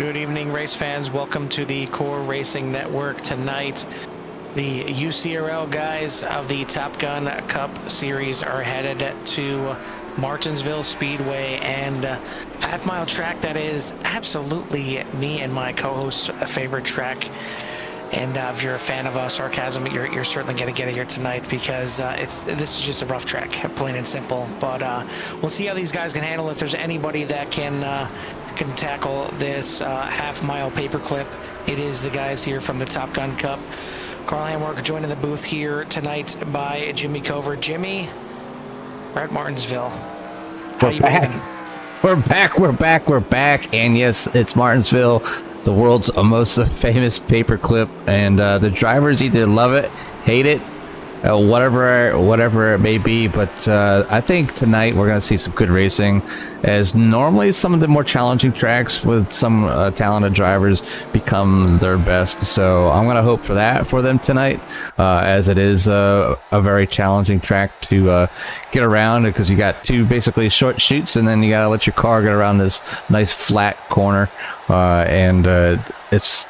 Good evening, race fans. Welcome to the Core Racing Network. Tonight, the UCRL guys of the Top Gun Cup Series are headed to Martinsville Speedway, and half-mile track that is absolutely me and my co-host's favorite track. And if you're a fan of sarcasm, you're certainly going to get it here tonight, because this is just a rough track, plain and simple. But we'll see how these guys can handle it. If there's anybody that can tackle this half-mile paperclip, it is the guys here from the Top Gun Cup. Carl Hamwork joining the booth here tonight by Jimmy Cover. Jimmy, we're at Martinsville. We're back. And yes, it's Martinsville, the world's most famous paperclip, and the drivers either love it, hate it, whatever it may be. But I think tonight we're going to see some good racing, as normally some of the more challenging tracks with some talented drivers become their best. So I'm going to hope for that for them tonight, as it is a very challenging track to get around, because you got two basically short chutes, and then you got to let your car get around this nice flat corner, and it's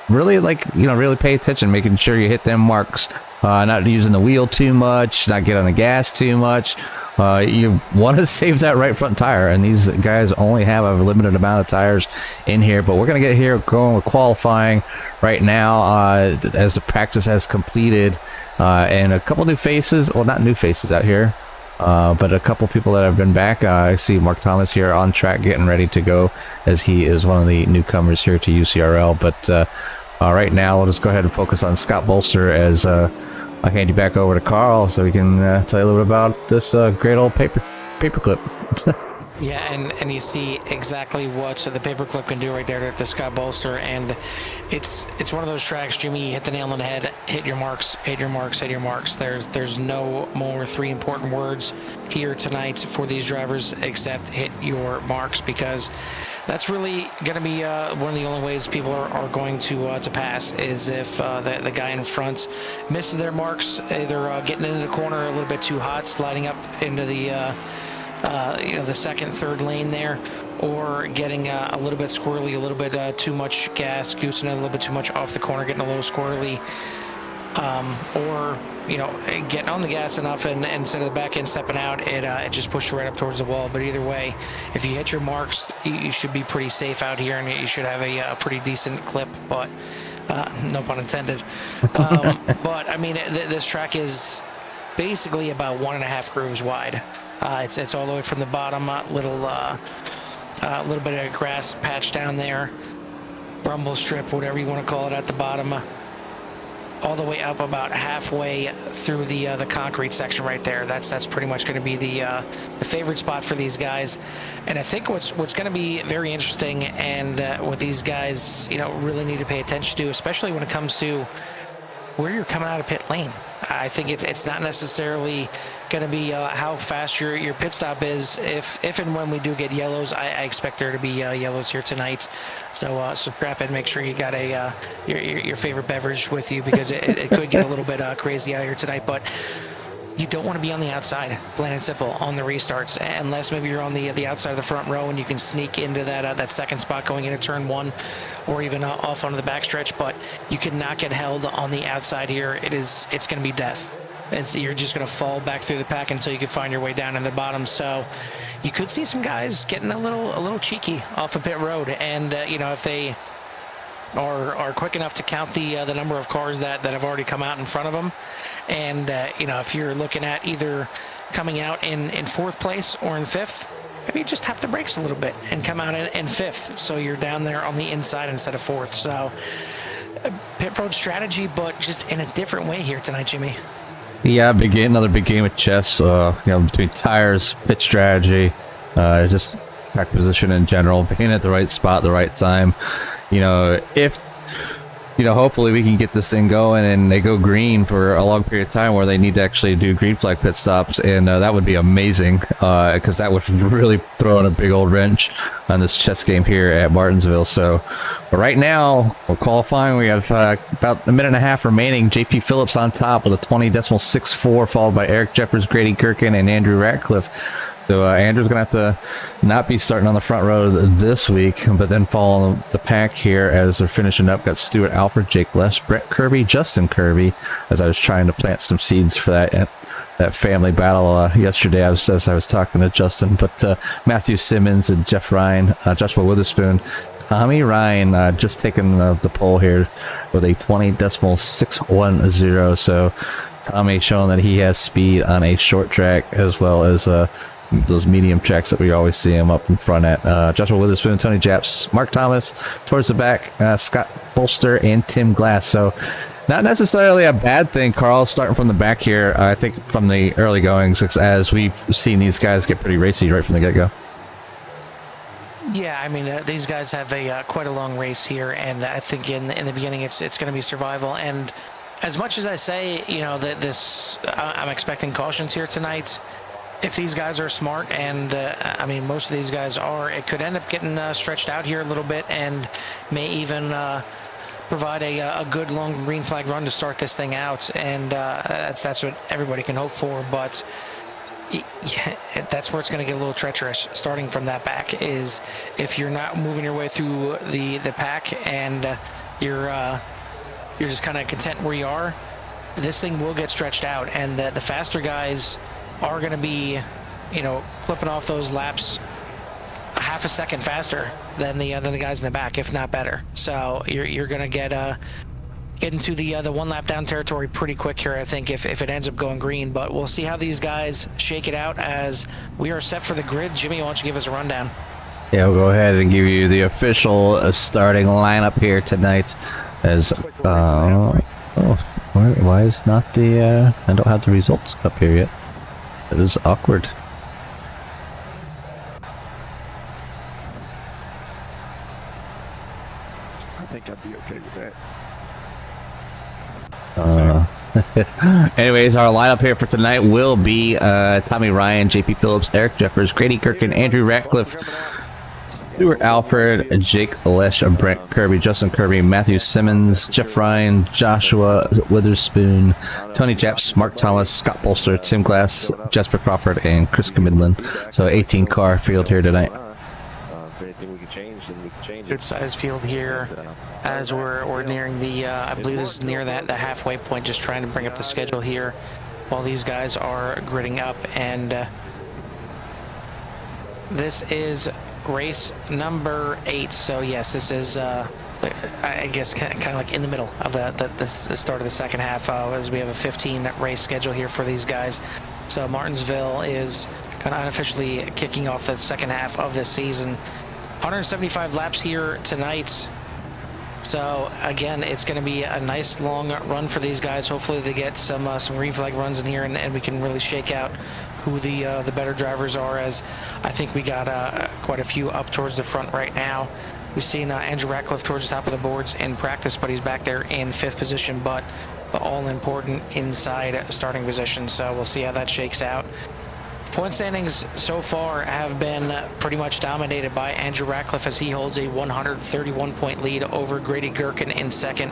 really, really pay attention, making sure you hit them marks, not using the wheel too much, not get on the gas too much. You want to save that right front tire, and these guys only have a limited amount of tires in here. But we're going to get here going with qualifying right now, as the practice has completed, and a couple new faces, well, not new faces out here, but a couple people that have been back. I see Mark Thomas here on track getting ready to go, as he is one of the newcomers here to UCRL. But right now, we'll just go ahead and focus on Scott Bolster, as I hand you back over to Carl so he can tell you a little bit about this great old paperclip. Yeah, and you see exactly what the paperclip can do right there to Scott Bolster, and it's one of those tracks, Jimmy, you hit the nail on the head. Hit your marks, hit your marks, hit your marks. There's no more three important words here tonight for these drivers except hit your marks, because that's really going to be one of the only ways people are going to pass, is if the guy in front misses their marks, either getting into the corner a little bit too hot, sliding up into the the second, third lane there, or getting a little bit squirrely, a little bit too much gas, goosing it a little bit too much off the corner, getting a little squirrely, or getting on the gas enough, and instead of the back end stepping out, it just pushed you right up towards the wall. But either way, if you hit your marks, you should be pretty safe out here, and you should have a pretty decent clip, but no pun intended. But I mean, this track is basically about 1.5 grooves wide. It's all the way from the bottom, little bit of grass patch down there, rumble strip, whatever you want to call it, at the bottom, all the way up about halfway through the concrete section right there. That's pretty much going to be the favorite spot for these guys. And I think what's going to be very interesting, and what these guys really need to pay attention to, especially when it comes to where you're coming out of pit lane. I think it's not necessarily going to be how fast your pit stop is. If and when we do get yellows, I expect there to be yellows here tonight. So strap in, make sure you got your favorite beverage with you, because it could get a little bit crazy out here tonight. But you don't want to be on the outside, plain and simple, on the restarts, unless maybe you're on the outside of the front row and you can sneak into that second spot going into turn one, or even off onto the backstretch. But you cannot get held on the outside here. It's going to be death. You're just going to fall back through the pack until you can find your way down in the bottom. So you could see some guys getting a little cheeky off of pit road, and if they are quick enough to count the number of cars that have already come out in front of them. And if you're looking at either coming out in fourth place or in fifth, maybe just tap the brakes a little bit and come out in fifth, so you're down there on the inside instead of fourth. So pit road strategy, but just in a different way here tonight, Jimmy. Yeah, another big game of chess, between tires, pit strategy, just track position in general, being at the right spot at the right time. If hopefully we can get this thing going and they go green for a long period of time, where they need to actually do green flag pit stops, and that would be amazing, because that would really throw in a big old wrench on this chess game here at Martinsville. So but right now we're qualifying. We have about a minute and a half remaining. JP Phillips on top with a 20.64, followed by Eric Jeffers, Grady Kirkin, and Andrew Ratcliffe. So Andrew's going to have to not be starting on the front row this week, but then follow the pack here as they're finishing up. Got Stuart Alford, Jake Lesh, Brett Kirby, Justin Kirby, as I was trying to plant some seeds for that family battle yesterday as I was talking to Justin. But Matthew Simmons and Jeff Ryan, Joshua Witherspoon, Tommy Ryan just taking the pole here with a 20.610. So Tommy showing that he has speed on a short track as well as those medium tracks that we always see him up in front at. Joshua Witherspoon, Tony Japs, Mark Thomas towards the back, Scott Bolster, and Tim Glass. So not necessarily a bad thing, Carl, starting from the back here. I think from the early goings, as we've seen these guys get pretty racy right from the get-go. Yeah, I mean, these guys have quite a long race here, and I think in the beginning it's going to be survival. And as much as I say, you know, that I'm expecting cautions here tonight. If these guys are smart, and I mean, most of these guys are, it could end up getting stretched out here a little bit, and may even provide a good long green flag run to start this thing out. And that's what everybody can hope for. But yeah, that's where it's going to get a little treacherous. Starting from that back is if you're not moving your way through the pack and you're just kind of content where you are, this thing will get stretched out, and the faster guys are going to be, you know, clipping off those laps a half a second faster than the guys in the back, if not better. So you're going to get into the one lap down territory pretty quick here, I think, if it ends up going green. But we'll see how these guys shake it out as we are set for the grid. Jimmy, why don't you give us a rundown? Yeah, we'll go ahead and give you the official starting lineup here tonight. As why is not the I don't have the results up here yet. It is awkward. I think I'd be okay with that. Anyways, our lineup here for tonight will be Tommy Ryan, JP Phillips, Eric Jeffers, Grady Kirkin, Andrew Ratcliffe, Stuart Alford, Jake Lesh, Brent Kirby, Justin Kirby, Matthew Simmons, Jeff Ryan, Joshua Witherspoon, Tony Japs, Mark Thomas, Scott Bolster, Tim Glass, Jasper Crawford, and Chris Midland. So 18 car field here tonight. Good size field here as we're nearing the I believe this is near the halfway point, just trying to bring up the schedule here while these guys are gridding up. And this is race number 8. So yes, this is I guess kind of like in the middle of the start of the second half, as we have a 15 race schedule here for these guys. So Martinsville is kind of unofficially kicking off the second half of this season. 175 laps here tonight. So again, it's going to be a nice long run for these guys. Hopefully they get some green flag runs in here, and we can really shake out who the better drivers are, as I think we got quite a few up towards the front right now. We've seen Andrew Ratcliffe towards the top of the boards in practice, but he's back there in 5th position, but the all-important inside starting position. So we'll see how that shakes out. Point standings so far have been pretty much dominated by Andrew Ratcliffe, as he holds a 131-point lead over Grady Gherkin in 2nd.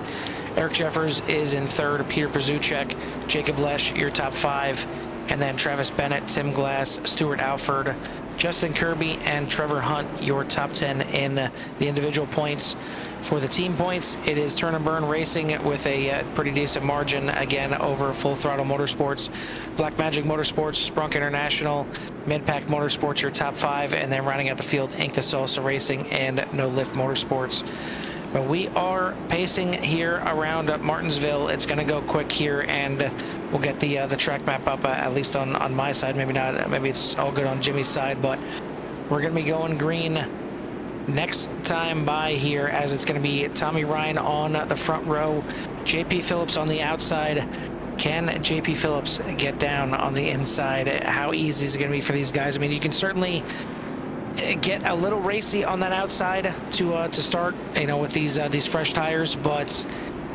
Eric Jeffers is in 3rd. Peter Pazuchek, Jacob Lesh, your top 5. And then Travis Bennett, Tim Glass, Stuart Alford, Justin Kirby, and Trevor Hunt, your top 10 in the individual points. For the team points, it is Turn and Burn Racing with a pretty decent margin, again, over Full Throttle Motorsports, Black Magic Motorsports, Sprunk International, Midpack Motorsports, your top 5, and then rounding out the field, Inc. Salsa Racing, and No Lift Motorsports. But we are pacing here around Martinsville. It's going to go quick here, and we'll get the track map up, at least on my side. Maybe not. Maybe it's all good on Jimmy's side, but we're going to be going green next time by here, as it's going to be Tommy Ryan on the front row, JP Phillips on the outside. Can JP Phillips get down on the inside? How easy is it going to be for these guys? I mean, you can certainly get a little racy on that outside to start, you know, with these fresh tires, but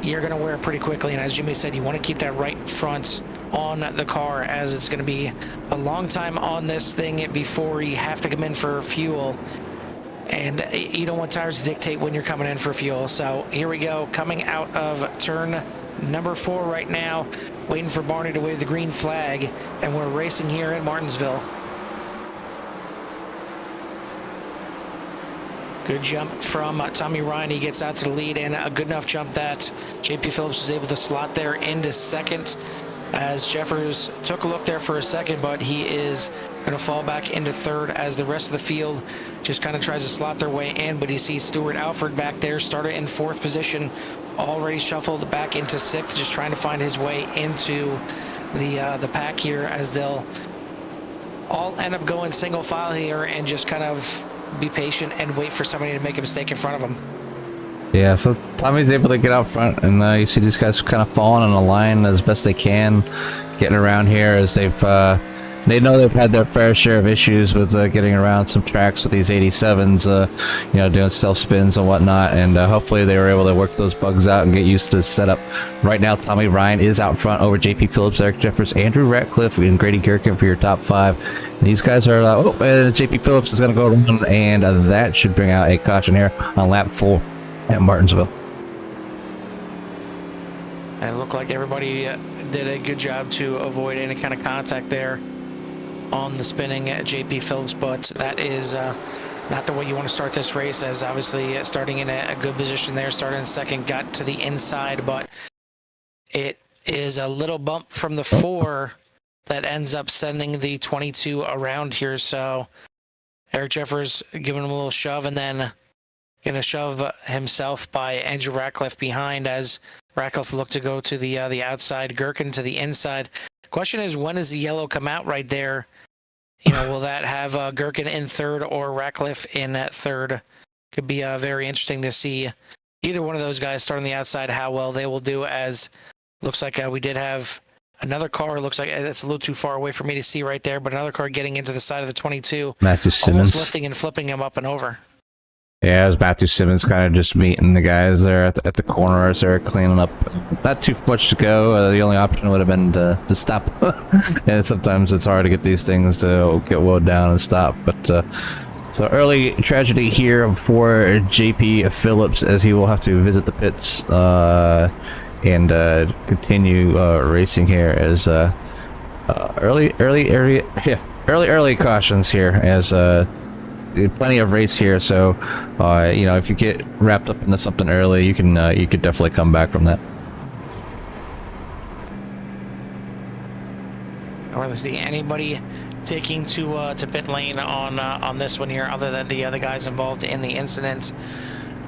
you're going to wear it pretty quickly. And as Jimmy said, you want to keep that right front on the car, as it's going to be a long time on this thing before you have to come in for fuel. And you don't want tires to dictate when you're coming in for fuel. So here we go, coming out of turn number 4 right now, waiting for Barney to wave the green flag, and we're racing here in Martinsville. Good jump from Tommy Ryan. He gets out to the lead, and a good enough jump that JP Phillips was able to slot there into second, as Jeffers took a look there for a second, but he is going to fall back into third as the rest of the field just kind of tries to slot their way in. But you see Stuart Alford back there, started in fourth position, already shuffled back into sixth, just trying to find his way into the pack here, as they'll all end up going single file here and just kind of be patient and wait for somebody to make a mistake in front of them. Yeah, so Tommy's able to get out front, and you see these guys kind of falling on a line as best they can, getting around here as they know they've had their fair share of issues with getting around some tracks with these 87s, you know, doing self spins and whatnot, and hopefully they were able to work those bugs out and get used to the setup. Right now, Tommy Ryan is out front over JP Phillips, Eric Jeffers, Andrew Ratcliffe, and Grady Gherkin for your top five. And these guys are, JP Phillips is going to go around, and that should bring out a caution here on lap 4 at Martinsville. And it looked like everybody did a good job to avoid any kind of contact there on the spinning JP Phillips, but that is not the way you want to start this race, as obviously starting in a good position there, starting in second, got to the inside, but it is a little bump from the 4 that ends up sending the 22 around here. So Eric Jeffers giving him a little shove, and then gonna shove himself by Andrew Ratcliffe behind, as Ratcliffe looked to go to the outside, Gherkin to the inside. Question is, when does the yellow come out right there? You know, will that have Gherkin in third or Ratcliffe in third? Could be very interesting to see either one of those guys start on the outside, how well they will do, as looks like we did have another car. Looks like it's a little too far away for me to see right there, but another car getting into the side of the 22. Matthew Simmons. Almost lifting and flipping him up and over. Yeah, it was Matthew Simmons kind of just meeting the guys there at the corner as they're cleaning up. Not too much to go. The only option would have been to stop. And sometimes it's hard to get these things to get wound down and stop. But so early tragedy here for JP Phillips, as he will have to visit the pits and continue racing here, as early cautions here, as plenty of race here, so you know, if you get wrapped up into something early, you could definitely come back from that. I don't really see anybody taking to pit lane on this one here, other than the other guys involved in the incident.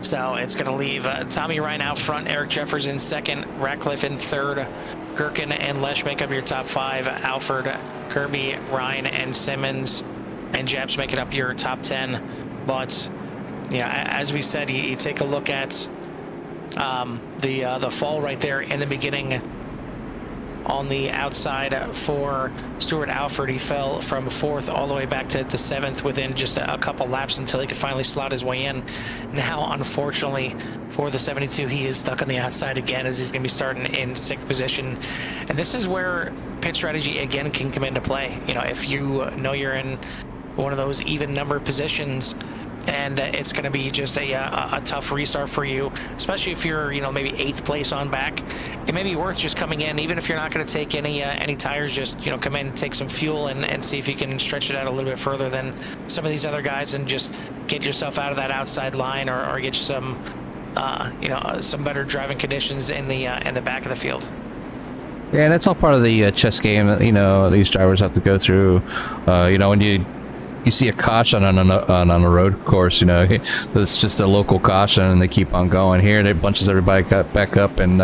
So it's going to leave Tommy Ryan out front, Eric Jeffers in second, Ratcliffe in third, Gherkin and Lesh make up your top 5, Alford, Kirby, Ryan, and Simmons and Japs making up your top 10. But yeah, as we said, you take a look at the fall right there in the beginning on the outside for Stuart Alford. He fell from 4th all the way back to the 7th within just a couple laps until he could finally slot his way in. Now, unfortunately, for the 72, he is stuck on the outside again, as he's going to be starting in 6th position. And this is where pit strategy again can come into play. You know, if you know you're in one of those even numbered positions, and it's going to be just a tough restart for you, especially if you're, you know, maybe 8th place on back. It may be worth just coming in, even if you're not going to take any tires, just, you know, come in, take some fuel, and see if you can stretch it out a little bit further than some of these other guys, and just get yourself out of that outside line, or get you some you know, some better driving conditions in the back of the field. Yeah, and that's all part of the chess game that, you know, these drivers have to go through. You know, when you see a caution on a road course, you know, it's just a local caution, and they keep on going. Here, it bunches everybody back up and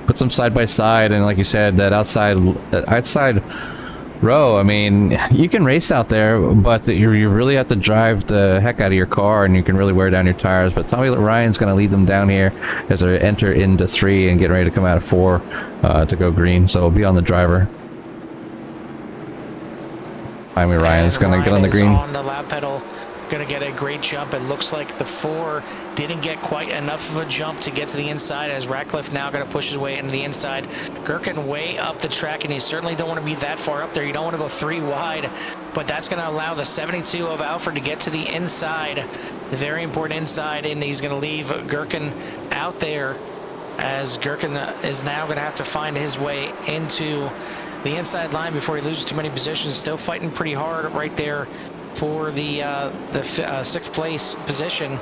puts them side by side. And like you said, that outside row, I mean, you can race out there, but you really have to drive the heck out of your car, and you can really wear down your tires. But Tommy Ryan's going to lead them down here as they enter into 3 and getting ready to come out of 4 to go green. So it'll be on the driver. Tommy Ryan's going to get on the green. On the lap pedal, going to get a great jump. It looks like the 4 didn't get quite enough of a jump to get to the inside, as Ratcliffe now going to push his way into the inside. Gherkin way up the track, and you certainly don't want to be that far up there. You don't want to go 3 wide, but that's going to allow the 72 of Alfred to get to the inside, the very important inside, and he's going to leave Gherkin out there, as Gherkin is now going to have to find his way into the inside line before he loses too many positions. Still fighting pretty hard right there for the 6th place position.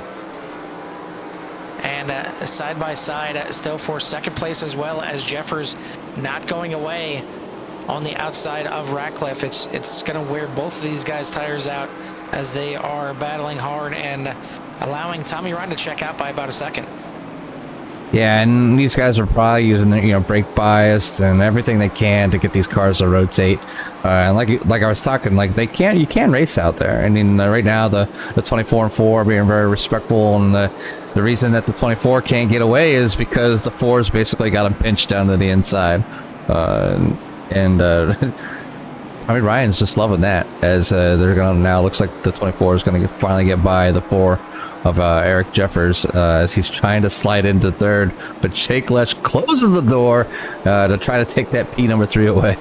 and side by side, still for second place, as well as Jeffers not going away on the outside of Ratcliffe. It's going to wear both of these guys' tires out as they are battling hard and allowing Tommy Ryan to check out by about a second. Yeah, and these guys are probably using their, brake bias and everything they can to get these cars to rotate. And like I was talking, like you can race out there. I mean, right now the 24 and 4 are being very respectful, and the reason that the 24 can't get away is because the 4's basically got them pinched down to the inside. Tommy Ryan's just loving that, as they're gonna now looks like the 24 is gonna finally get by the 4 of Eric Jeffers as he's trying to slide into third, but Jake Lesh closes the door to try to take that P3 away.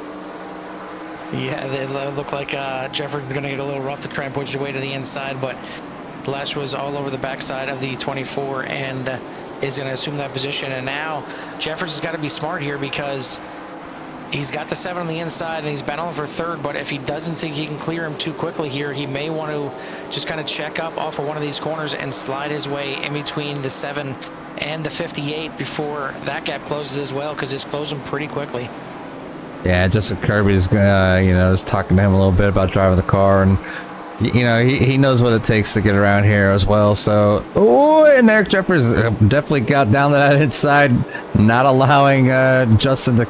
Yeah, they look like Jeffers is going to get a little rough to try and push it away to the inside, but Lesh was all over the backside of the 24 and is going to assume that position. And now Jeffers has got to be smart here, because he's got the 7 on the inside and he's battling for third, but if he doesn't think he can clear him too quickly here, he may want to just kind of check up off of one of these corners and slide his way in between the 7 and the 58 before that gap closes as well, because it's closing pretty quickly. Yeah, Justin Kirby's is talking to him a little bit about driving the car, and he knows what it takes to get around here as well. So, and Eric Jeffers definitely got down to that inside, not allowing Justin to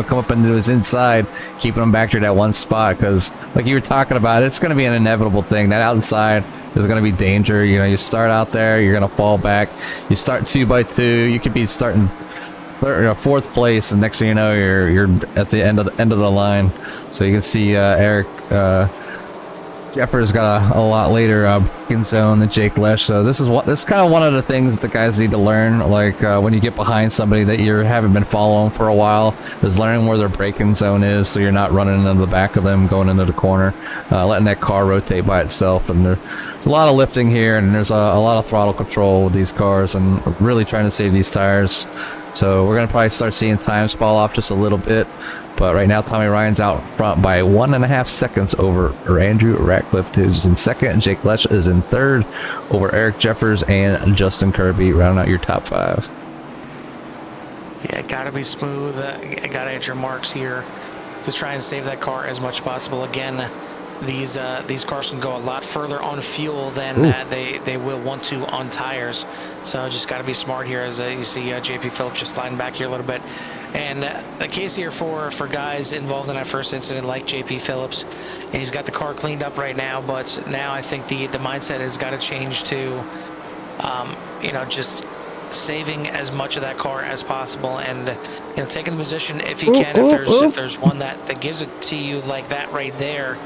come up into his inside, keeping him back to that one spot, because like you were talking about, it's going to be an inevitable thing. That outside is going to be danger. You start out there, you're going to fall back. You start 2 by 2, you could be starting fourth place, and next thing you know, you're at the end of the line. So you can see Eric Jeffers got a lot later in zone than Jake Lesh. So this is kind of one of the things that the guys need to learn. Like when you get behind somebody that you haven't been following for a while, is learning where their braking zone is, so you're not running into the back of them going into the corner, letting that car rotate by itself. And there's a lot of lifting here, and there's a lot of throttle control with these cars, and really trying to save these tires. So we're gonna probably start seeing times fall off just a little bit. But right now, Tommy Ryan's out front by 1.5 seconds over Andrew Ratcliffe, who's in second. Jake Lesh is in third over Eric Jeffers and Justin Kirby, rounding out your top 5. Yeah, gotta be smooth. Gotta hit your marks here to try and save that car as much as possible. Again, these cars can go a lot further on fuel than they will want to on tires. So just got to be smart here, as you see JP Phillips just sliding back here a little bit. And the case here for guys involved in that first incident, like JP Phillips, and he's got the car cleaned up right now, but now I think the mindset has got to change to, just saving as much of that car as possible, and taking the position if you can. If there's one that gives it to you like that right there,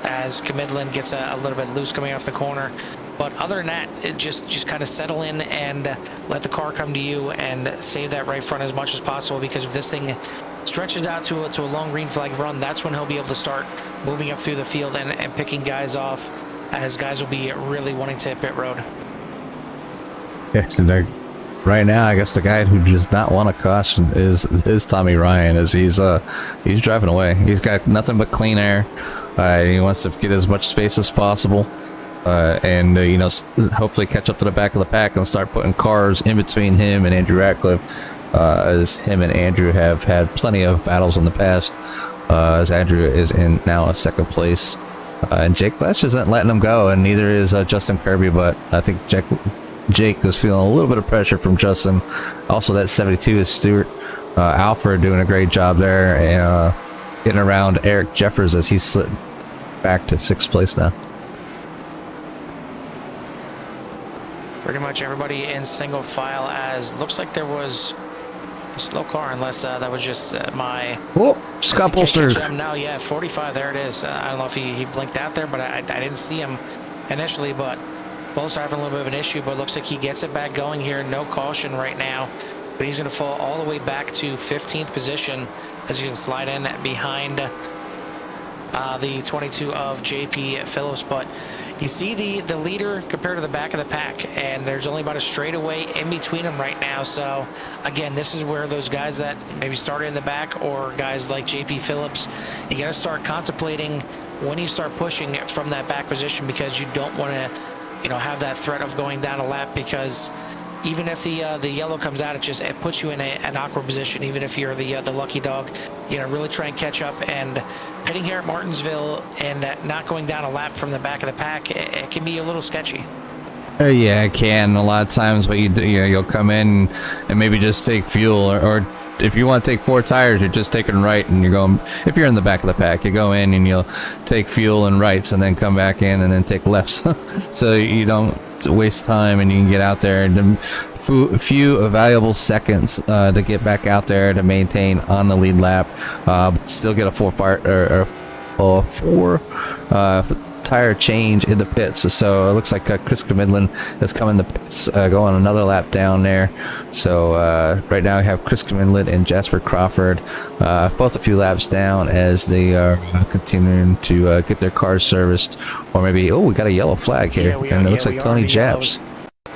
as Camidlin gets a little bit loose coming off the corner. But other than that, it just kind of settle in and let the car come to you and save that right front as much as possible, because if this thing stretches out to a long green flag run, that's when he'll be able to start moving up through the field and picking guys off, as guys will be really wanting to hit pit road. Yeah, so right now, I guess the guy who does not want to caution is Tommy Ryan, as he's driving away. He's got nothing but clean air. He wants to get as much space as possible. And hopefully catch up to the back of the pack and start putting cars in between him and Andrew Ratcliffe, as him and Andrew have had plenty of battles in the past, as Andrew is in now a second place, and Jake Lesh isn't letting him go, and neither is Justin Kirby, but I think Jake is feeling a little bit of pressure from Justin. Also, that 72 is Stuart Alford doing a great job there, and getting around Eric Jeffers as he's slid back to 6th place now. Pretty much everybody in single file, as looks like there was a slow car, unless that was just my... Whoa, Scott Bolster. No, yeah, 45, there it is. I don't know if he blinked out there, but I didn't see him initially, but Bolster having a little bit of an issue, but looks like he gets it back going here. No caution right now, but he's going to fall all the way back to 15th position, as he can slide in behind the 22 of JP Phillips. But you see the leader compared to the back of the pack, and there's only about a straightaway in between them right now. So again, this is where those guys that maybe started in the back, or guys like JP Phillips, you got to start contemplating when you start pushing from that back position, because you don't want to have that threat of going down a lap, because even if the yellow comes out, it puts you in an awkward position. Even if you're the lucky dog, you know, really try and catch up. And pitting here at Martinsville and not going down a lap from the back of the pack, it can be a little sketchy. Yeah, it can. A lot of times, what you do, you'll come in and maybe just take fuel, or if you want to take 4 tires, you're just taking right, and you're going. If you're in the back of the pack, you go in and you'll take fuel and rights, and then come back in and then take lefts, so you don't waste time, and you can get out there and few valuable seconds to get back out there to maintain on the lead lap, still get a 4 tire change in the pits. So it looks like Chris Midland has come in the pits, going another lap down there. So right now we have Chris Midland and Jasper Crawford, both a few laps down as they are continuing to get their cars serviced. Or maybe, we got a yellow flag here, and it looks like Tony Japs.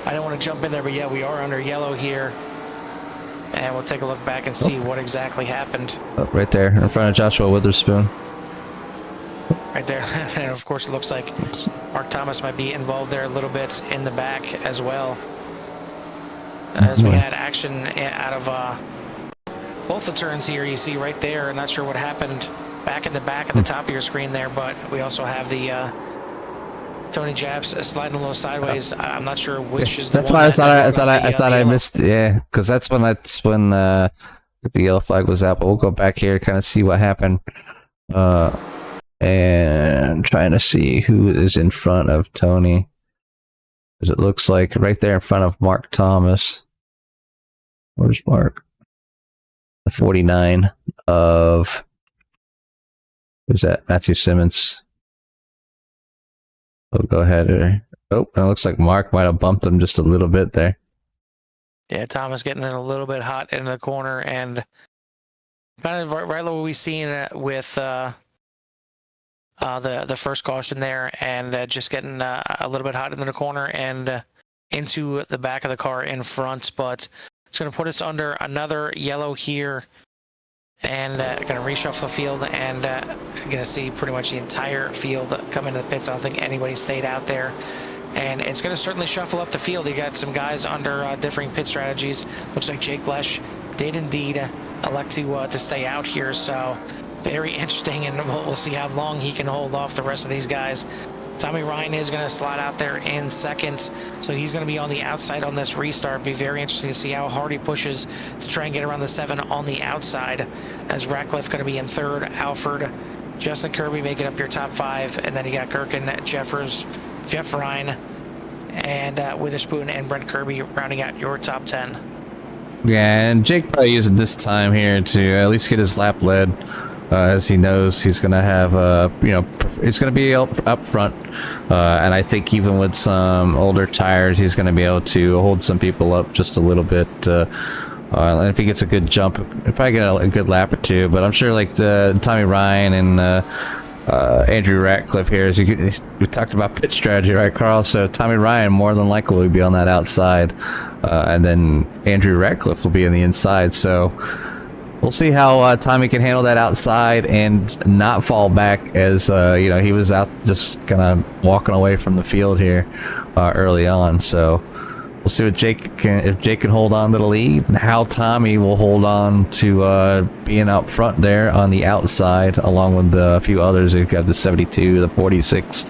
I don't want to jump in there, but yeah, we are under yellow here. And we'll take a look back and see what exactly happened. Right there in front of Joshua Witherspoon. Right there. And of course, it looks like Mark Thomas might be involved there a little bit in the back as well. As we had action out of both the turns here, you see right there. I'm not sure what happened back in the back at the top of your screen there, but we also have the Tony Japs sliding a little sideways. I'm not sure which is the that's one. Why I thought I missed. Yeah, because that's when the yellow flag was out. But we'll go back here to kind of see what happened. And trying to see who is in front of Tony, because it looks like right there in front of Mark Thomas. Where's Mark? The 49 of, who's that? Matthew Simmons. We'll go ahead. And it looks like Mark might have bumped him just a little bit there. Yeah, Thomas getting in a little bit hot in the corner, and kind of right what we've seen with the first caution there, and just getting a little bit hot in the corner and into the back of the car in front. But it's going to put us under another yellow here, and going to reshuffle the field, and going to see pretty much the entire field come into the pits. I don't think anybody stayed out there, and it's going to certainly shuffle up the field. You got some guys under differing pit strategies. Looks like Jake Lesh did indeed elect to stay out here, so very interesting, and we'll see how long he can hold off the rest of these guys. Tommy Ryan is going to slide out there in second, so he's going to be on the outside on this restart. Be very interesting to see how hard he pushes to try and get around the 7 on the outside, as Ratcliffe going to be in third, Alford, Justin Kirby making up your top 5, and then you got Gherkin, Jeffers, Jeff Ryan, and Witherspoon and Brent Kirby rounding out your top 10. Yeah, and Jake probably using this time here to at least get his lap led. As he knows he's going to have, it's going to be up front. And I think even with some older tires, he's going to be able to hold some people up just a little bit. And if he gets a good jump, he'll probably get a good lap or two. But I'm sure like Tommy Ryan and Andrew Ratcliffe here, as we talked about pit strategy, right, Carl? So Tommy Ryan more than likely will be on that outside. And then Andrew Ratcliffe will be on the inside. So we'll see how Tommy can handle that outside and not fall back, as he was out just kind of walking away from the field here early on. So we'll see what if Jake can hold on to the lead, and how Tommy will hold on to being out front there on the outside, along with a few others who have the 72, the 46,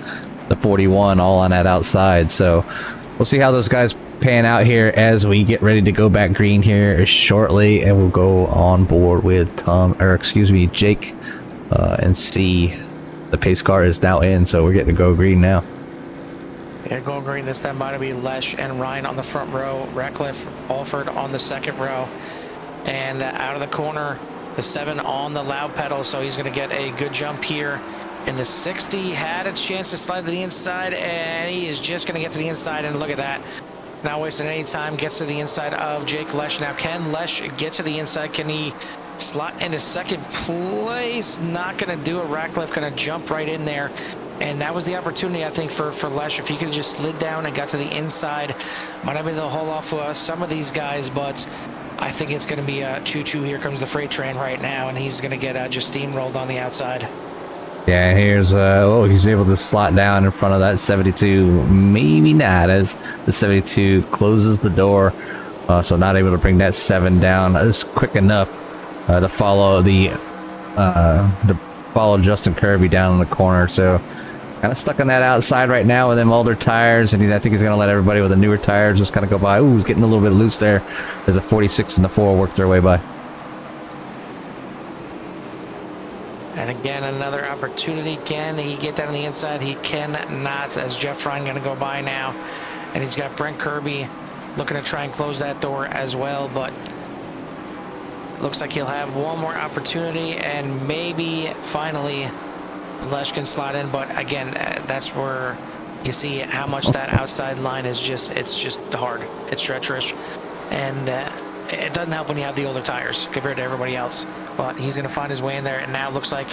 the 41, all on that outside. So we'll see how those guys pan out here as we get ready to go back green here shortly, and we'll go on board with Jake, and see the pace car is now in, so we're getting to go green now. Yeah, going green this time might be Lesh and Ryan on the front row, Ratcliffe, Alford on the second row, and out of the corner, the 7 on the loud pedal, so he's going to get a good jump here. And the 60 had a chance to slide to the inside, and he is just going to get to the inside, and look at that. Not wasting any time, gets to the inside of Jake Lesh. Now, can Lesh get to the inside? Can he slot into second place? Not going to do it. Ratcliffe going to jump right in there. And that was the opportunity, I think, for Lesh. If he could have just slid down and got to the inside, might have been able to hold off some of these guys, but I think it's going to be a choo-choo. Here comes the freight train right now, and he's going to get just steamrolled on the outside. Yeah, here's oh, he's able to slot down in front of that 72. Maybe not, as the 72 closes the door, so not able to bring that 7 down as quick enough to follow Justin Kirby down in the corner. So kind of stuck on that outside right now with them older tires, and I think he's going to let everybody with the newer tires just kind of go by. Ooh, he's getting a little bit loose there as the 46 and the 4 work their way by. And again, another opportunity. Can he get that on the inside? He cannot, as Jeff Ryan going to go by now. And he's got Brent Kirby looking to try and close that door as well, but looks like he'll have one more opportunity, and maybe finally Lesh can slot in. But again, that's where you see how much that outside line is it's just hard. It's treacherous. And it doesn't help when you have the older tires compared to everybody else. But he's going to find his way in there, and now looks like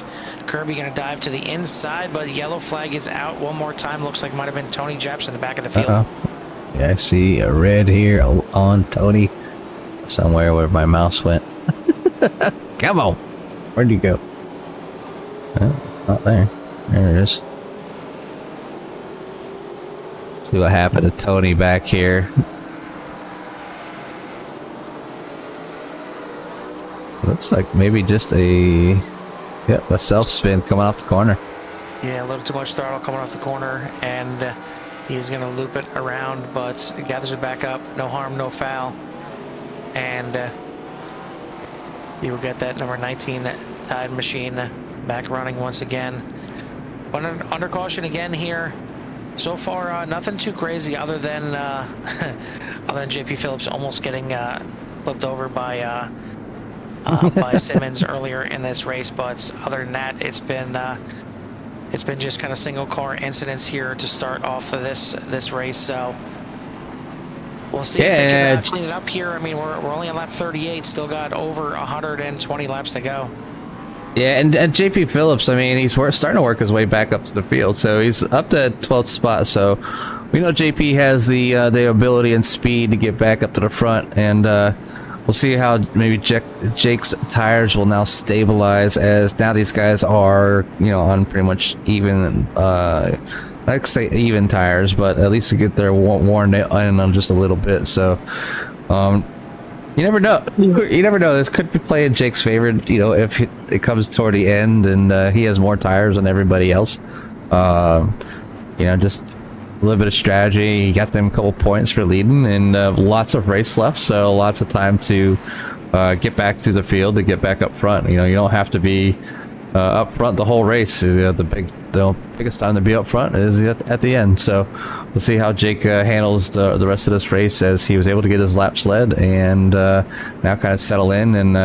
Kirby going to dive to the inside, but the yellow flag is out one more time. Looks like might have been Tony Jeps in the back of the field. Yeah, I see a red here on Tony somewhere where my mouse went. Come on. Where'd you go? Oh, it's not there. There it is. See what happened to Tony back here. Looks like maybe just a self spin coming off the corner. Yeah, a little too much throttle coming off the corner, and he's going to loop it around, but gathers it back up. No harm, no foul. And you will get that number 19 Tide machine back running once again. But under caution again here. So far, nothing too crazy other than JP Phillips almost getting flipped over by Simmons earlier in this race. But other than that, it's been just kind of single car incidents here to start off of this race. So we'll see if they can clean it up here. I mean, we're only on lap 38, still got over 120 laps to go. Yeah, and JP Phillips, I mean, he's starting to work his way back up to the field, so he's up to 12th spot. So we know JP has the ability and speed to get back up to the front, and we'll see how maybe Jake's tires will now stabilize, as now these guys are, on pretty much even, I'd say even tires, but at least to get their worn in on just a little bit. So you never know. You never know. This could be playing Jake's favor, if it comes toward the end and he has more tires than everybody else. Just a little bit of strategy. He got them a couple points for leading, and lots of race left, so lots of time to get back to the field, to get back up front. You don't have to be up front the whole race. The biggest time to be up front is at the end. So we'll see how Jake handles the rest of this race, as he was able to get his laps led and now kind of settle in and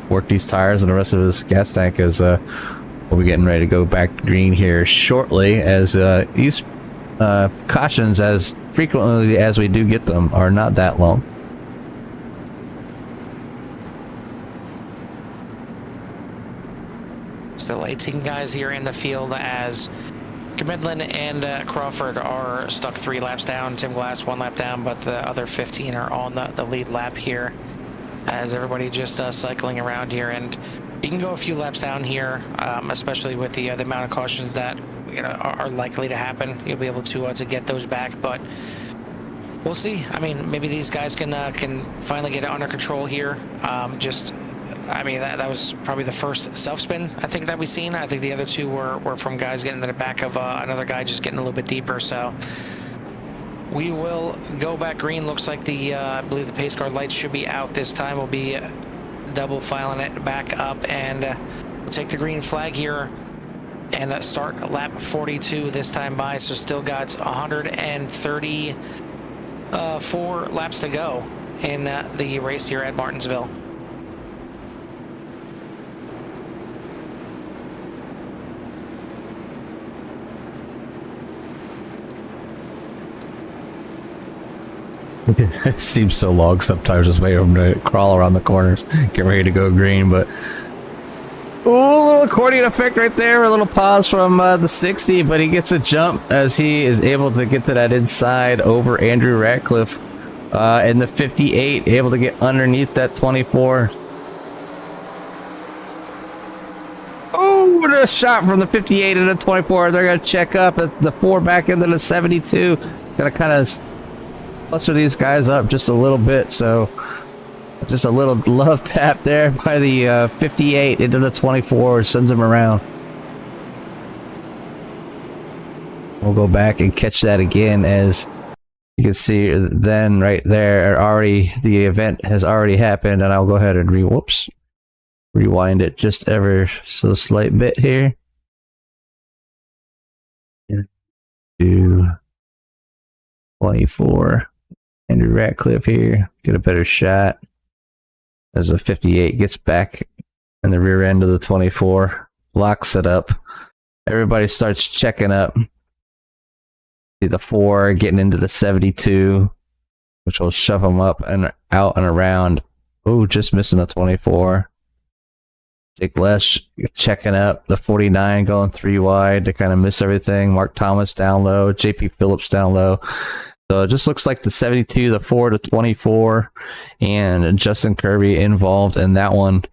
work these tires and the rest of his gas tank, as we'll be getting ready to go back green here shortly, as these cautions, as frequently as we do get them, are not that long. Still 18 guys here in the field, as Midland and Crawford are stuck 3 laps down. Tim Glass 1 lap down, but the other 15 are on the lead lap here, as everybody just cycling around here. And you can go a few laps down here, especially with the amount of cautions that are likely to happen. You'll be able to get those back, but we'll see. I mean, maybe these guys can finally get it under control here. I mean, that was probably the first self-spin, I think, that we've seen. I think the other 2 were from guys getting to the back of another guy just getting a little bit deeper. So we will go back green. Looks like I believe the pace car lights should be out this time. We'll be double filing it back up, and we'll take the green flag here and start lap 42 this time by. So still got 134 laps to go in the race here at Martinsville. It seems so long sometimes, just wait for him to crawl around the corners, get ready to go green. But a little accordion effect right there, a little pause from the 60, but he gets a jump as he is able to get to that inside over Andrew Ratcliffe in the 58, able to get underneath that 24. Oh, the shot from the 58 and the 24. They're going to check up at the 4 back into the 72. Going to kind of cluster these guys up just a little bit. So just a little love tap there by the 58 into the 24. Sends them around. We'll go back and catch that again. As you can see then right there, already the event has already happened. And I'll go ahead and rewind it just ever so slight bit here. To 24. Andrew Ratcliffe here. Get a better shot as the 58 gets back in the rear end of the 24. Locks it up. Everybody starts checking up. See the 4 getting into the 72, which will shove them up and out and around. Oh, just missing the 24. Jake Lesh checking up. The 49 going 3 wide to kind of miss everything. Mark Thomas down low. JP Phillips down low. So it just looks like the 72, the 4 to 24, and Justin Kirby involved in that one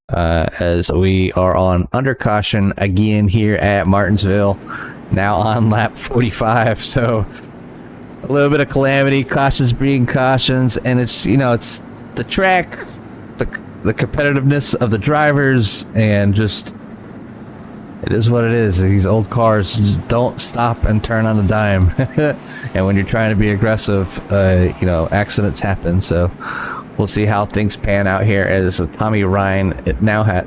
as we are on under caution again here at Martinsville. Now on lap 45. So a little bit of calamity. Cautions breeding cautions. And it's, it's the track, the competitiveness of the drivers, and just it is what it is. These old cars just don't stop and turn on a dime. And when you're trying to be aggressive, accidents happen. So we'll see how things pan out here as Tommy Ryan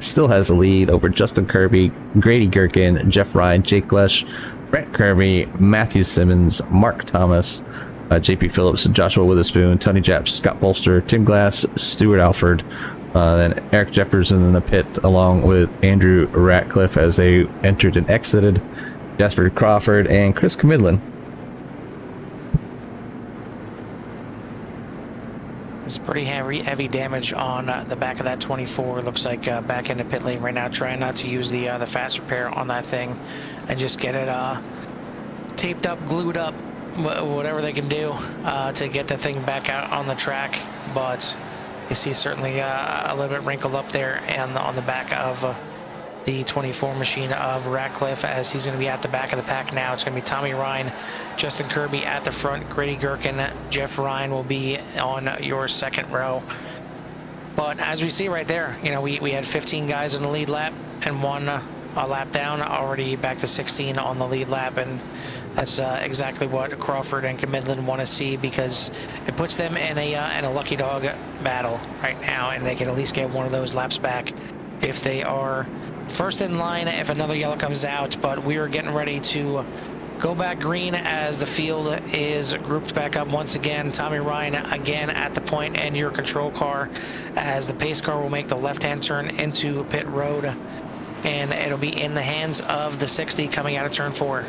still has the lead over Justin Kirby, Grady Gherkin, Jeff Ryan, Jake Lesh, Brett Kirby, Matthew Simmons, Mark Thomas, JP Phillips, Joshua Witherspoon, Tony Japs, Scott Bolster, Tim Glass, Stuart Alford, then Eric Jefferson in the pit along with Andrew Ratcliffe as they entered and exited, Jasper Crawford, and Chris Camidlin. It's pretty heavy damage on the back of that 24. Looks like back into pit lane right now, trying not to use the fast repair on that thing and just get it taped up, glued up, whatever they can do to get the thing back out on the track. But you see certainly a little bit wrinkled up there and on the back of the 24 machine of Ratcliffe, as he's going to be at the back of the pack now. It's going to be Tommy Ryan, Justin Kirby at the front, Grady Gherkin, Jeff Ryan will be on your second row. But as we see right there, we had 15 guys in the lead lap and one a lap down, already back to 16 on the lead lap, and that's exactly what Crawford and Camidlin want to see, because it puts them in a lucky dog battle right now, and they can at least get one of those laps back if they are first in line if another yellow comes out. But we are getting ready to go back green as the field is grouped back up once again. Tommy Ryan again at the point and your control car, as the pace car will make the left-hand turn into pit road, and it'll be in the hands of the 60 coming out of turn 4.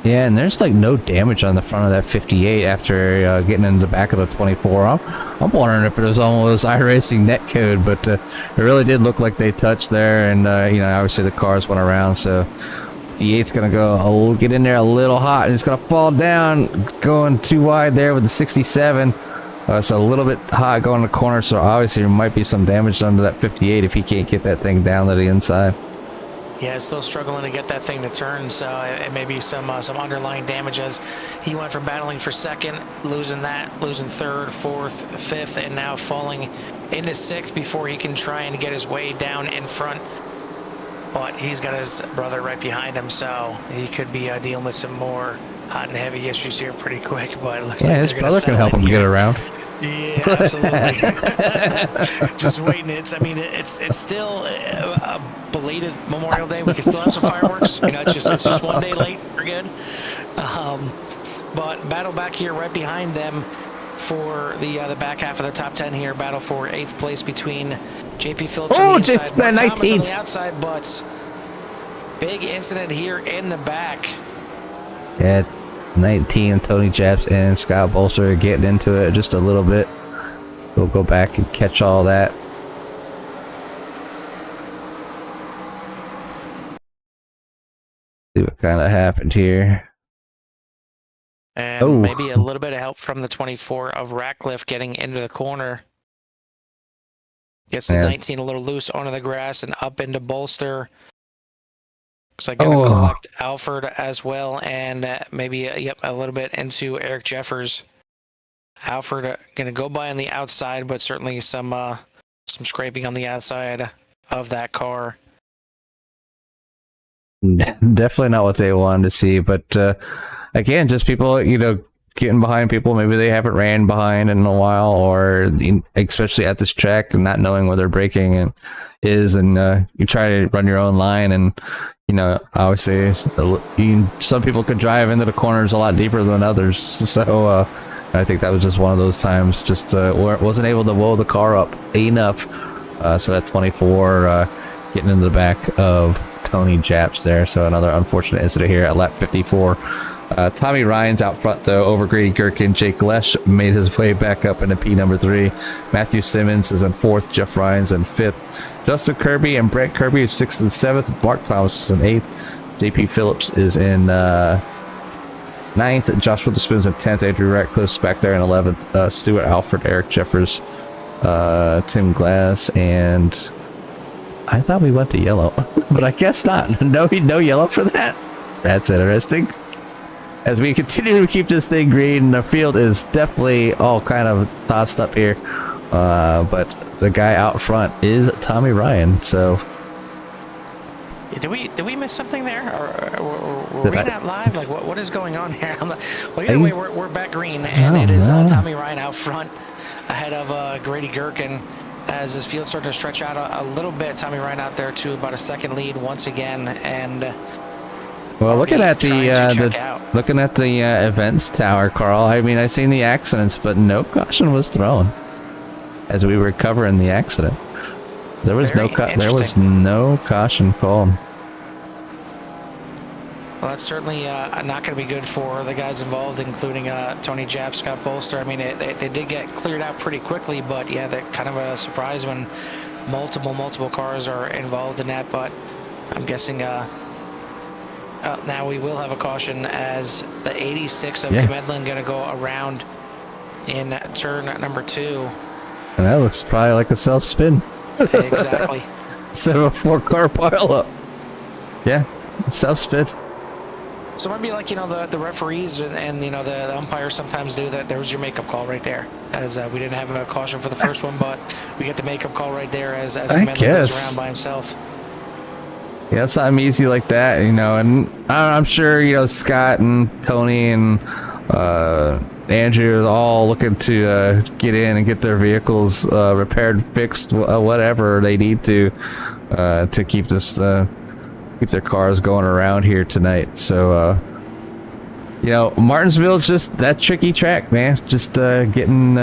Yeah, and there's like no damage on the front of that 58 after getting into the back of the 24. I'm wondering if it was almost iRacing netcode, but it really did look like they touched there, and obviously the cars went around. So 58's gonna get in there a little hot, and it's gonna fall down, going too wide there with the 67. So a little bit hot going in the corner. So obviously there might be some damage done to that 58 if he can't get that thing down to the inside. Yeah, still struggling to get that thing to turn, so it may be some underlying damage, as he went from battling for second, losing third, fourth, fifth, and now falling into sixth before he can try and get his way down in front. But he's got his brother right behind him, so he could be dealing with some more hot and heavy issues here pretty quick. But it looks like his brother can help him get around. Yeah, absolutely. Just waiting. It's still a belated Memorial Day. We can still have some fireworks. It's just one day late. We're good. But battle back here right behind them for the back half of the top 10 here. Battle for 8th place between JP Phillips on the inside, Mark Thomas on the outside, but big incident here in the back. Yeah. 19, Tony Japs and Scott Bolster getting into it just a little bit. We'll go back and catch all that. See what kind of happened here. And maybe a little bit of help from the 24 of Ratcliffe getting into the corner. Gets the 19 a little loose onto the grass and up into Bolster. Looks like going to collect Alford as well, and maybe a little bit into Eric Jeffers. Alford going to go by on the outside, but certainly some scraping on the outside of that car. Definitely not what they wanted to see, but again, just people, getting behind people. Maybe they haven't ran behind in a while, or especially at this track, and not knowing where their braking is, and you try to run your own line, and obviously some people could drive into the corners a lot deeper than others. So I think that was just one of those times, just wasn't able to blow the car up enough. So that 24 getting into the back of Tony Japs there. So another unfortunate incident here at lap 54. Tommy Ryan's out front though, over Grady Gherkin. Jake Lesh made his way back up into P number 3. Matthew Simmons is in 4th. Jeff Ryan's in 5th. Justin Kirby and Brett Kirby is 6th and 7th. Mark Thomas is in 8th. JP Phillips is in 9th. Josh Witherspoon's in 10th. Andrew Ratcliffe's back there in 11th. Stuart Alford, Eric Jeffers, Tim Glass, and I thought we went to yellow, but I guess not. No yellow for that. That's interesting. As we continue to keep this thing green, the field is definitely all kind of tossed up here. But the guy out front is Tommy Ryan. So, did we miss something there, or were we not live? Like, what is going on here? Well, either way, we're back green, and it is Tommy Ryan out front ahead of Grady Gherkin. As his field started to stretch out a little bit, Tommy Ryan out there to about a second lead once again, and well, looking at the events tower, Carl. I mean, I've seen the accidents, but no caution was thrown as we were covering the accident. There was no caution called. Well, that's certainly not going to be good for the guys involved, including Tony Japp, Scott Bolster. I mean, they did get cleared out pretty quickly, but yeah, that kind of a surprise when multiple cars are involved in that. But I'm guessing now we will have a caution as the 86 of Medlin going to go around in turn number 2. And that looks probably like a self-spin. Exactly. Instead of a 4-car pileup. Yeah, self-spin. So it might be like, the referees and the umpires sometimes do that. There was your makeup call right there, as we didn't have a caution for the first one, but we get the makeup call right there as Medlin goes around by himself. Yeah, something easy like that, and I'm sure, Scott and Tony and Andrew are all looking to get in and get their vehicles repaired, fixed, whatever they need to keep this keep their cars going around here tonight. So Martinsville, just that tricky track, man. Just getting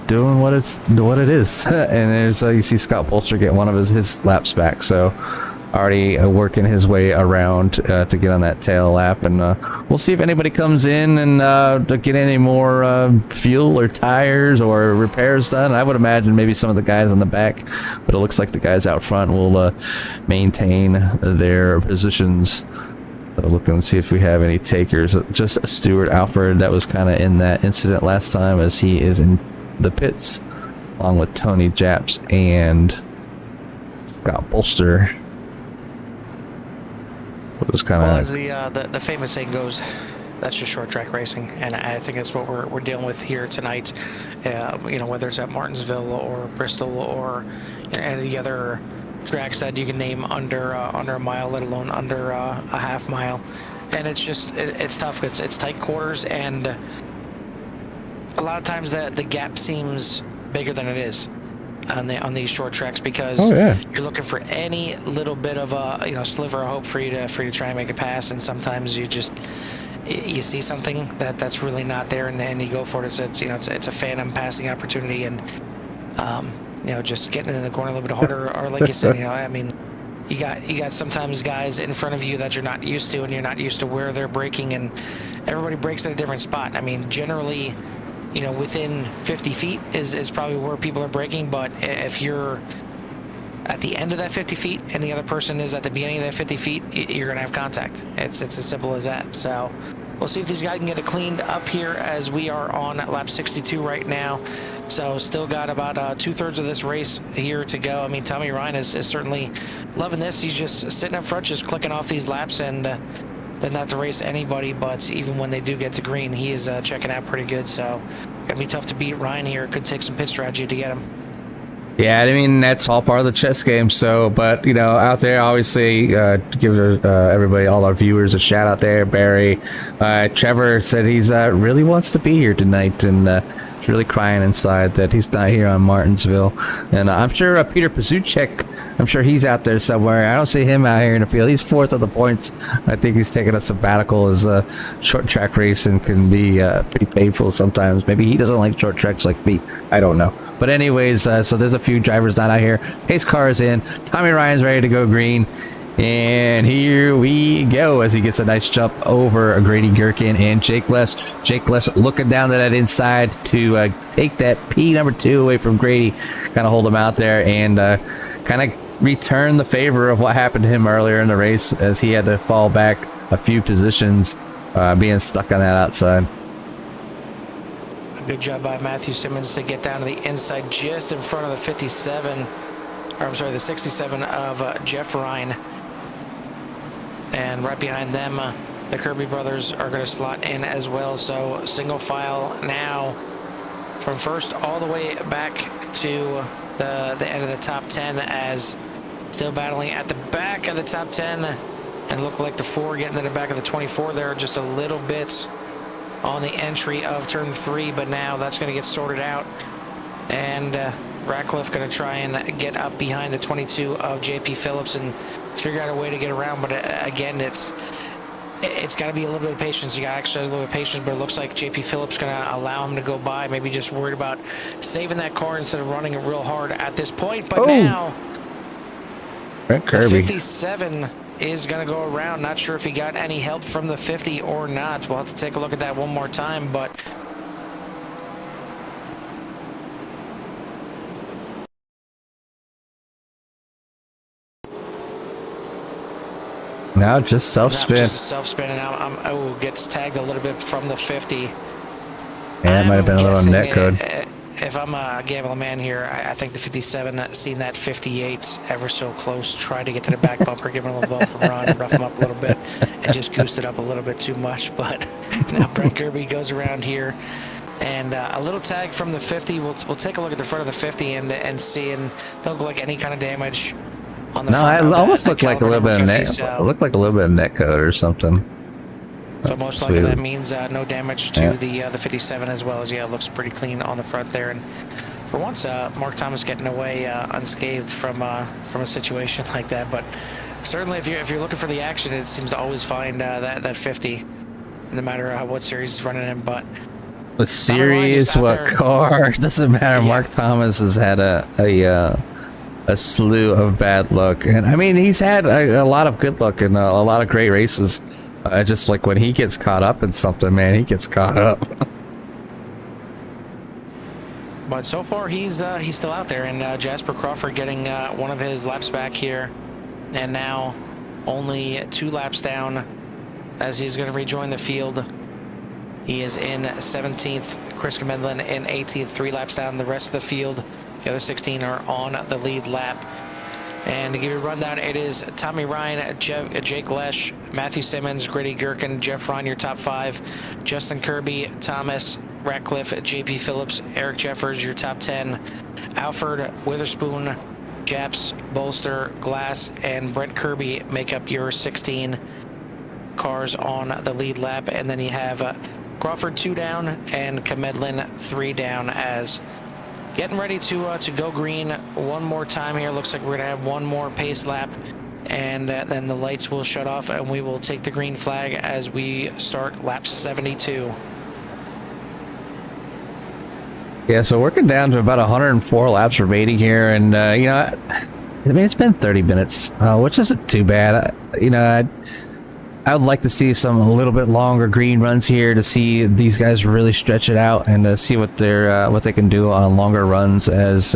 doing what it is. And there's you see Scott Bolster get one of his laps back, so already working his way around to get on that tail lap, and we'll see if anybody comes in and get any more fuel or tires or repairs done. I would imagine maybe some of the guys on the back, but it looks like the guys out front will maintain their positions. Look and see if we have any takers. Just Stuart Alford, that was kind of in that incident last time, as he is in the pits along with Tony Japs and Scott Bolster. It was kind of as the famous saying goes, that's just short track racing, and I think that's what we're dealing with here tonight. Whether it's at Martinsville or Bristol or any of the other tracks that you can name under a mile, let alone under a half mile, and it's just it's tough. It's tight quarters, and a lot of times the gap seems bigger than it is on these short tracks, because you're looking for any little bit of a sliver of hope for you to try and make a pass, and sometimes you see something that's really not there, and then you go for it. It's a phantom passing opportunity, and just getting in the corner a little bit harder, or like you said, I mean, you got sometimes guys in front of you that you're not used to, and you're not used to where they're braking, and everybody brakes at a different spot. I mean, generally, within 50 feet is probably where people are braking, but if you're at the end of that 50 feet and the other person is at the beginning of that 50 feet, you're going to have contact. It's as simple as that. So we'll see if these guys can get it cleaned up here as we are on lap 62 right now. So still got about 2/3 of this race here to go. I mean, Tommy Ryan is certainly loving this. He's just sitting up front, just clicking off these laps, and doesn't have to race anybody. But even when they do get to green, he is checking out pretty good. So gonna be tough to beat Ryan here. It could take some pit strategy to get him. Yeah, I mean, that's all part of the chess game. So, but, you know, out there, obviously, give everybody, all our viewers, a shout out there. Barry, Trevor said he's really wants to be here tonight, and he's really crying inside that he's not here on Martinsville. And I'm sure Peter Pazuchek, I'm sure he's out there somewhere. I don't see him out here in the field. He's 4th of the points. I think he's taking a sabbatical, as short track racing can be pretty painful sometimes. Maybe he doesn't like short tracks like me. I don't know. But anyways, so there's a few drivers not out here. Pace car is in. Tommy Ryan's ready to go green. And here we go as he gets a nice jump over Grady Gherkin and Jake Less. Jake Less looking down to that inside to take that P number 2 away from Grady. Kind of hold him out there and kind of return the favor of what happened to him earlier in the race, as he had to fall back a few positions being stuck on that outside. Good job by Matthew Simmons to get down to the inside just in front of the 57, or I'm sorry, the 67 of Jeff Ryan. And right behind them, the Kirby brothers are going to slot in as well. So single file now from first all the way back to the end of the top 10, as still battling at the back of the top 10, and look like the 4 getting to the back of the 24 there, just a little bit on the entry of turn 3, but now that's going to get sorted out, and Ratcliffe going to try and get up behind the 22 of JP Phillips and figure out a way to get around. But again, it's got to be a little bit of patience. You got to exercise a little bit of patience, but it looks like JP Phillips going to allow him to go by, maybe just worried about saving that car instead of running it real hard at this point. But now Brent the Kirby 57 is going to go around. Not sure if he got any help from the 50 or not. We'll have to take a look at that one more time, but now just self-spin. just a self-spin, and oh, gets tagged a little bit from the 50. Yeah, it might have been a little net code. If I'm a gambling man here, I think the 57, seen that 58 ever so close, tried to get to the back bumper, give him a little bump and run, rough him up a little bit, and just goosed it up a little bit too much. But now Brent Kirby goes around here, and a little tag from the 50. We'll take a look at the front of the 50 and see, and don't look like any kind of damage on the front. No, it of almost the looked like a little bit of 50, net. so. It looked like a little bit of net code or something. So most likely that means no damage to the 57 as well, as it looks pretty clean on the front there. And for once, Mark Thomas getting away unscathed from a situation like that. But certainly, if you're looking for the action, it seems to always find that 50, no matter what series is running in. But the series, what car, doesn't matter. Yeah. Mark Thomas has had a slew of bad luck, and I mean he's had a lot of good luck and a lot of great races. Just like when he gets caught up in something, man, he gets caught up. But so far, he's still out there, and Jasper Crawford getting one of his laps back here, and now only 2 laps down as he's going to rejoin the field. He is in 17th, Chris Medlin in 18th, 3 laps down the rest of the field. The other 16 are on the lead lap. And to give you a rundown, it is Tommy Ryan, Jake Lesh, Matthew Simmons, Grady Gherkin, Jeff Ryan, your top 5, Justin Kirby, Thomas, Ratcliffe, JP Phillips, Eric Jeffers, your top 10, Alfred, Witherspoon, Japs, Bolster, Glass, and Brent Kirby make up your 16 cars on the lead lap. And then you have Crawford 2 down and Comedlin 3 down, as getting ready to go green one more time here. Looks like we're going to have one more pace lap, and then the lights will shut off, and we will take the green flag as we start lap 72. Yeah, so working down to about 104 laps remaining here, and you know, I mean it's been 30 minutes, which isn't too bad. I would like to see a little bit longer green runs here to see these guys really stretch it out and see what they can do on longer runs, as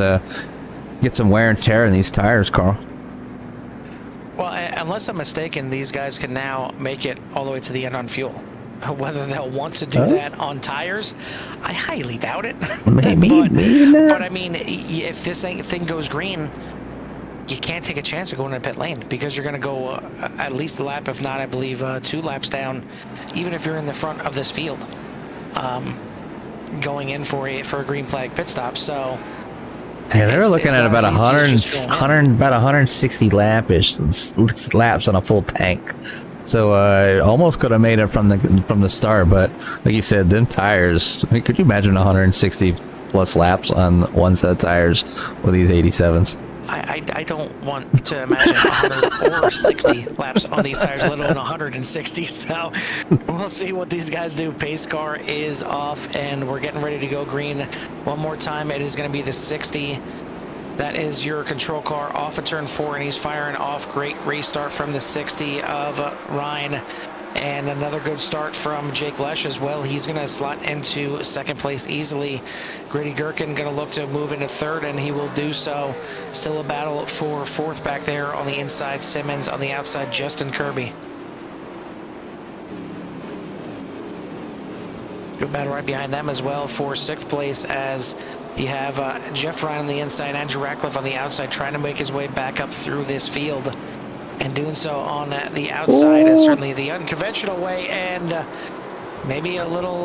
get some wear and tear in these tires, Carl. Well, unless I'm mistaken, these guys can now make it all the way to the end on fuel. Whether they'll want to do that on tires, I highly doubt it. Maybe, but, maybe not. But I mean, if this thing goes green, you can't take a chance of going to pit lane because you're going to go at least a lap, if not, I believe, 2 laps down, even if you're in the front of this field, going in for a green flag pit stop. So yeah, they were looking at about 160 laps on a full tank. So almost could have made it from the start, but like you said, them tires. I mean, could you imagine 160 plus laps on one set of tires with these 87s? I don't want to imagine 100 or 60 laps on these tires, let alone 160. So we'll see what these guys do. Pace car is off, and we're getting ready to go green one more time. It is going to be the 60. That is your control car off of turn 4, and he's firing off. Great restart from the 60 of Ryan, and another good start from Jake Lesh as well. He's going to slot into second place easily. Grady Gherkin going to look to move into third, and he will do so. Still a battle for fourth back there on the inside. Simmons on the outside, Justin Kirby. Good battle right behind them as well for sixth place, as you have Jeff Ryan on the inside, Andrew Ratcliffe on the outside, trying to make his way back up through this field, and doing so on the outside is certainly the unconventional way, and maybe a little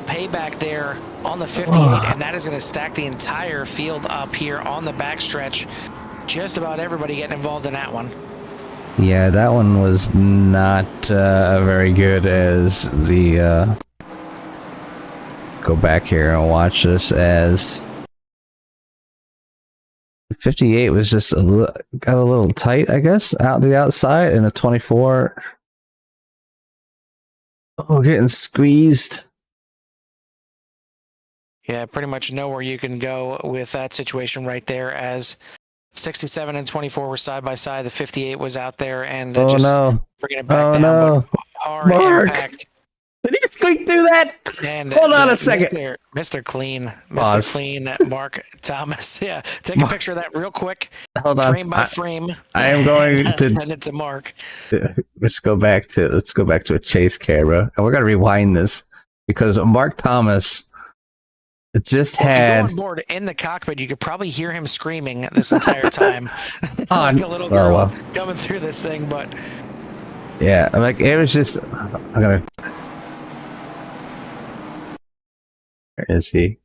payback there on the 58, and that is going to stack the entire field up here on the backstretch. Just about everybody getting involved in that one. Yeah, that one was not very good. As the go back here and watch this, as 58 was just got a little tight, I guess, out the outside, and a 24 getting squeezed. Yeah, pretty much know where you can go with that situation right there, as 67 and 24 were side by side. The 58 was out there and bringing it back down, but hard impact. Did he squeak through that? And hold on a second. Mr. Clean, Pause. Clean, Mark Thomas. Yeah, take a picture of that real quick. Hold on. Frame by frame. I am going to send it to Mark. Let's go back to a chase camera, and we're gonna rewind this because Mark Thomas just had. If you go on board in the cockpit, you could probably hear him screaming this entire time, like a little girl coming through this thing. But yeah, like it was just. I'm gonna. Where is he?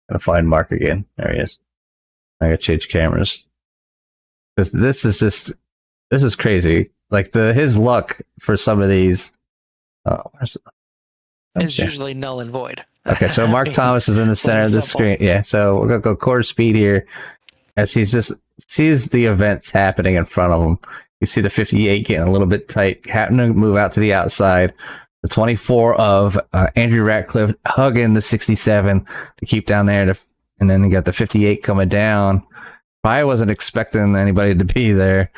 Gotta find Mark again. There he is. I gotta change cameras. Because this is crazy. Like his luck for some of these. It's usually null and void. Okay, so Mark Thomas is in the center of the screen. Yeah, so we're gonna go quarter speed here, as he's just sees the events happening in front of him. You see the 58 getting a little bit tight, having to move out to the outside. The 24 of Andrew Ratcliffe hugging the 67 to keep down there, and then you got the 58 coming down. I wasn't expecting anybody to be there,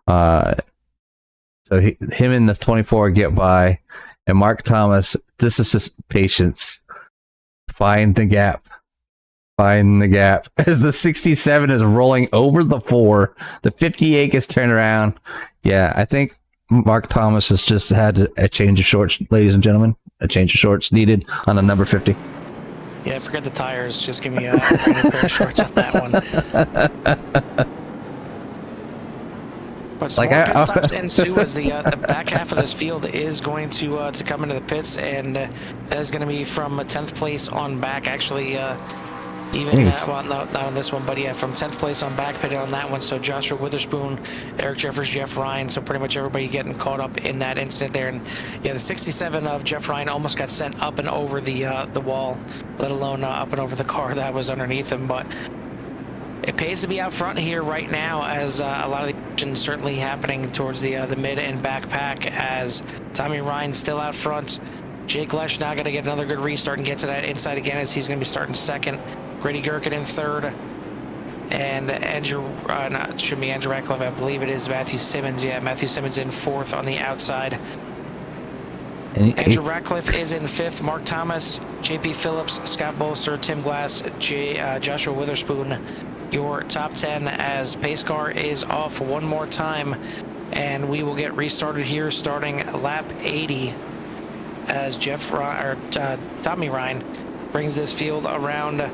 so him and the 24 get by, and Mark Thomas. This is just patience. Find the gap as the 67 is rolling over the 4. The 58 gets turned around. Yeah, I think Mark Thomas has just had a change of shorts, ladies and gentlemen. A change of shorts needed on the number 50. Yeah, forget the tires. Just give me a pair of shorts on that one. But some more pit stops ensue as the back half of this field is going to come into the pits, and that is going to be from 10th place on back. Actually, well, no, not on this one, but yeah, from 10th place on back, pitted on that one. So Joshua Witherspoon, Eric Jeffers, Jeff Ryan. So pretty much everybody getting caught up in that incident there. And yeah, the 67 of Jeff Ryan almost got sent up and over the wall, let alone up and over the car that was underneath him. But it pays to be out front here right now, as a lot of the action certainly happening towards the mid and back pack, as Tommy Ryan still out front. Jake Lesh now going to get another good restart and get to that inside again, as he's going to be starting second. Grady Gherkin in third, and Andrew Ratcliffe, I believe it is Matthew Simmons. Yeah, Matthew Simmons in fourth on the outside. Andrew Ratcliffe is in fifth. Mark Thomas, JP Phillips, Scott Bolster, Tim Glass, Joshua Witherspoon. Your top 10, as pace car is off one more time, and we will get restarted here starting lap 80 as Tommy Ryan brings this field around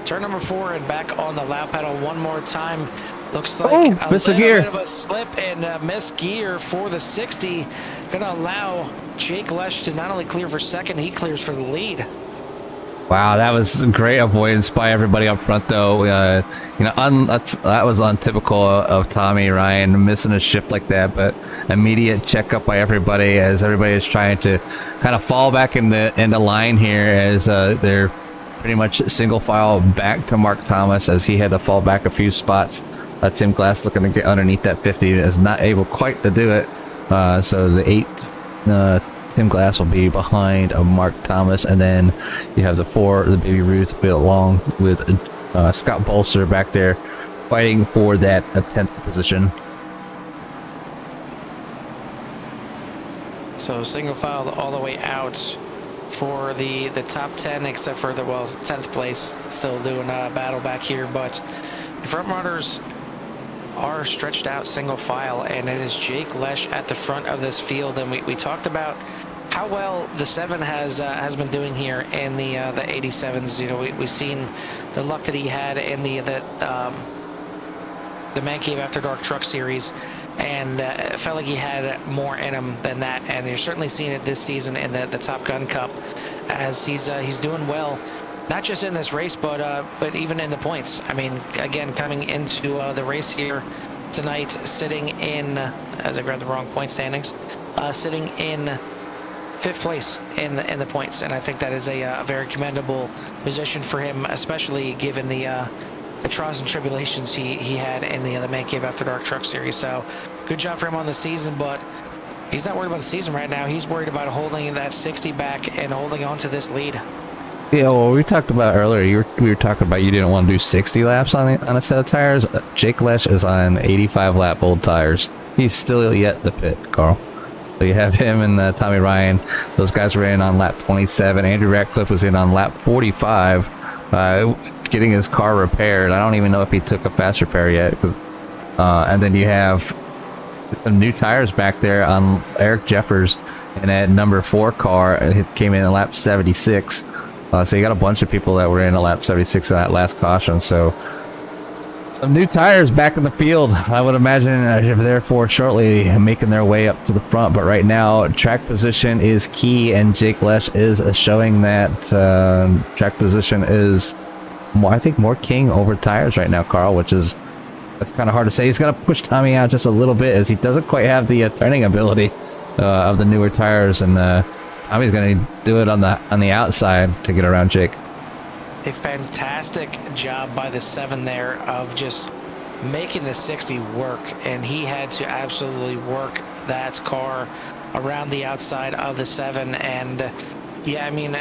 turn number 4 and back on the lap pedal one more time. Looks like a little bit of a slip and miss gear for the 60. Going to allow Jake Lesh to not only clear for second, he clears for the lead. Wow, that was great avoidance by everybody up front, though. That was untypical of Tommy Ryan, missing a shift like that, but immediate checkup by everybody as everybody is trying to kind of fall back into line here as they're pretty much single file back to Mark Thomas as he had to fall back a few spots. Tim Glass looking to get underneath that 50 is not able quite to do it. So the 8 Tim Glass will be behind Mark Thomas, and then you have the 4, the Baby Ruth, along with Scott Bolster back there fighting for that 10th position. So single file all the way out for the top 10, except for the 10th place, still doing a battle back here, but the front runners are stretched out single file, and it is Jake Lesh at the front of this field. And we talked about how well the 7 has been doing here in the 87s. You know, we've seen the luck that he had in the Man Cave After Dark Truck Series, and it felt like he had more in him than that. And you're certainly seeing it this season in the Top Gun Cup, as he's doing well. Not just in this race, but even in the points. I mean, again, coming into the race here tonight, sitting in, as I grabbed the wrong point standings, sitting in 5th place in the points, and I think that is a very commendable position for him, especially given the trials and tribulations he had in the Man Cave After Dark Truck Series. So, good job for him on the season, but he's not worried about the season right now. He's worried about holding that 60 back and holding on to this lead. Yeah, well, we talked about earlier, we were talking about you didn't want to do 60 laps on a set of tires. Jake Lesh is on 85 lap old tires. He's still yet to pit, Carl. So you have him and Tommy Ryan. Those guys were in on lap 27. Andrew Ratcliffe was in on lap 45, getting his car repaired. I don't even know if he took a fast repair yet. And then you have some new tires back there on Eric Jeffers in that number 4 car. It came in at lap 76. So you got a bunch of people that were in a lap 76 in that last caution. So some new tires back in the field. I would imagine therefore shortly making their way up to the front. But right now, track position is key, and Jake Lesh is showing that track position is, I think, more king over tires right now, Carl, that's kind of hard to say. He's going to push Tommy out just a little bit as he doesn't quite have the turning ability of the newer tires, and Tommy's going to do it on the outside to get around Jake. A fantastic job by the 7 there of just making the 60 work, and he had to absolutely work that car around the outside of the 7. And yeah, I mean,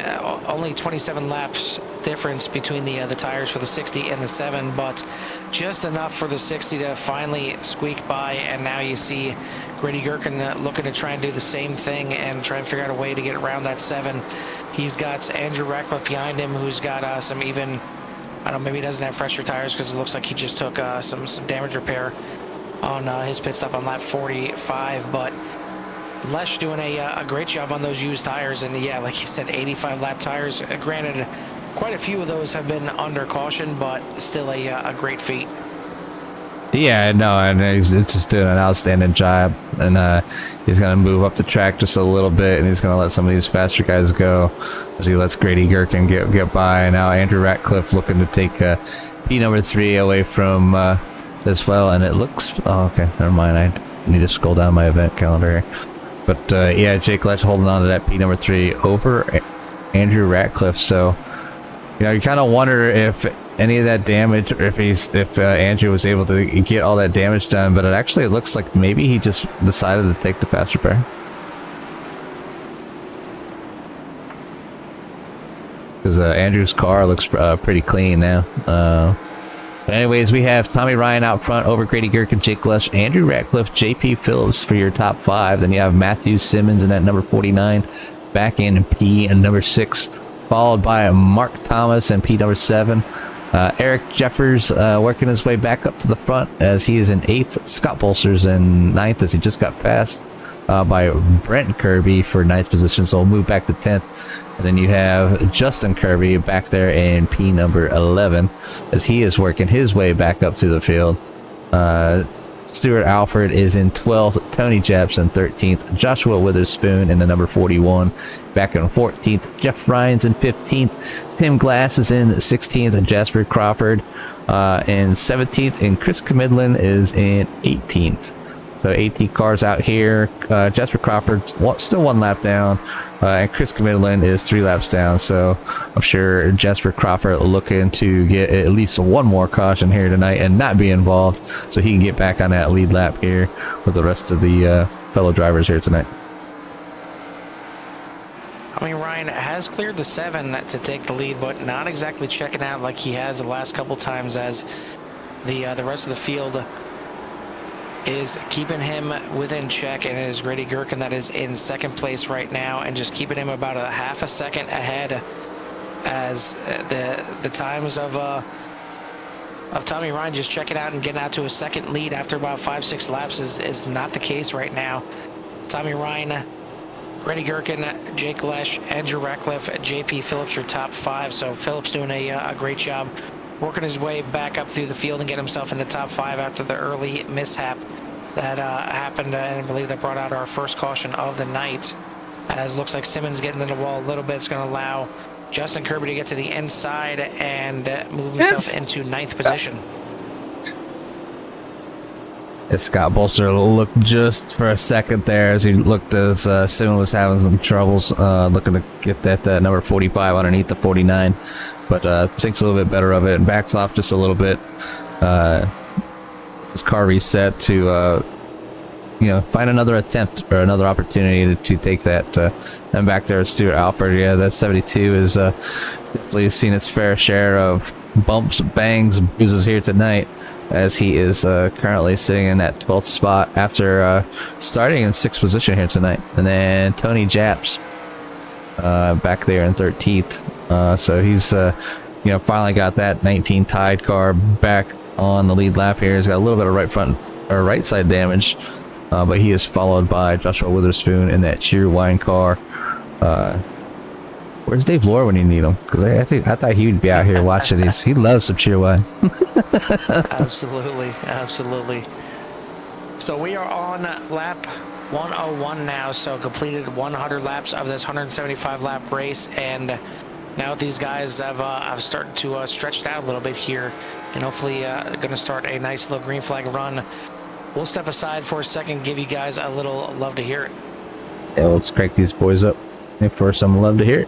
only 27 laps difference between the tires for the 60 and the 7, but just enough for the 60 to finally squeak by. And now you see Grady Gherkin looking to try and do the same thing and try and figure out a way to get around that 7. He's got Andrew Ratcliffe behind him, who's got some even, I don't know, maybe he doesn't have fresher tires because it looks like he just took some damage repair on his pit stop on lap 45. But Lesh doing a great job on those used tires, and yeah, like you said, 85 lap tires. Granted, quite a few of those have been under caution, but still a great feat. Yeah, no, and he's just doing an outstanding job, and he's going to move up the track just a little bit, and he's going to let some of these faster guys go as he lets Grady Gherkin get by. And now Andrew Ratcliffe looking to take P number 3 away from as well, and it looks, oh, okay, never mind, I need to scroll down my event calendar here. But yeah, Jake Lesh holding on to that P number 3 over Andrew Ratcliffe. So, you know, you kind of wonder if any of that damage, or if Andrew was able to get all that damage done. But it actually looks like maybe he just decided to take the fast repair, because Andrew's car looks pretty clean now. But anyways, we have Tommy Ryan out front over Grady Gherkin, Jake Lesh, Andrew Ratcliffe, JP Phillips for your top 5. Then you have Matthew Simmons in that number 49, back in P and number 6, followed by Mark Thomas and P number 7. Eric Jeffers working his way back up to the front as he is in 8th. Scott Bolster's in 9th as he just got past by Brent Kirby for 9th position, so we'll move back to 10th. And then you have Justin Kirby back there in P number 11 as he is working his way back up to the field. Stuart Alford is in 12th, Tony Japson 13th, Joshua Witherspoon in the number 41, back in 14th, Jeff Ryan's in 15th, Tim Glass is in 16th, and Jasper Crawford in 17th, and Chris Camidlin is in 18th. So 18 cars out here. Jasper Crawford still 1 lap down, and Chris Camidlin is 3 laps down. So I'm sure Jasper Crawford looking to get at least 1 more caution here tonight and not be involved, so he can get back on that lead lap here with the rest of the fellow drivers here tonight. I mean, Ryan has cleared the 7 to take the lead, but not exactly checking out like he has the last couple times, as the rest of the field is keeping him within check, and it is Grady Gherkin that is in 2nd place right now, and just keeping him about a half a second ahead, as the times of Tommy Ryan just checking out and getting out to a 2nd lead after about 5-6 laps is not the case right now. Tommy Ryan, Grady Gherkin, Jake Lesh, Andrew Ratcliffe, JP Phillips, your top 5. So Phillips doing a great job working his way back up through the field and get himself in the top 5 after the early mishap that happened, and I believe that brought out our first caution of the night. As looks like Simmons getting in the wall a little bit. It's going to allow Justin Kirby to get to the inside and move himself into 9th position. As Scott Bolster looked just for a second there as he looked as Simmons was having some troubles looking to get that number 45 underneath the 49, but thinks a little bit better of it and backs off just a little bit. His car reset to find another attempt or another opportunity to take that. And back there at Stuart Alford, yeah, that 72 is definitely seen its fair share of bumps, bangs, bruises here tonight, as he is currently sitting in that 12th spot after starting in 6th position here tonight. And then Tony Japs back there in 13th. So he's finally got that 19 tied car back on the lead lap here. He's got a little bit of right side damage, but he is followed by Joshua Witherspoon in that cheer wine car. Where's Dave Lohr when you need him? Because I thought he would be out here watching these. He loves some cheer wine. Absolutely. So we are on lap 101 now. So completed 100 laps of this 175 lap race, and now these guys have started to stretch it out a little bit here, and hopefully going to start a nice little green flag run. We'll step aside for a second, give you guys a little love to hear it. Yeah, let's crank these boys up for some love to hear it.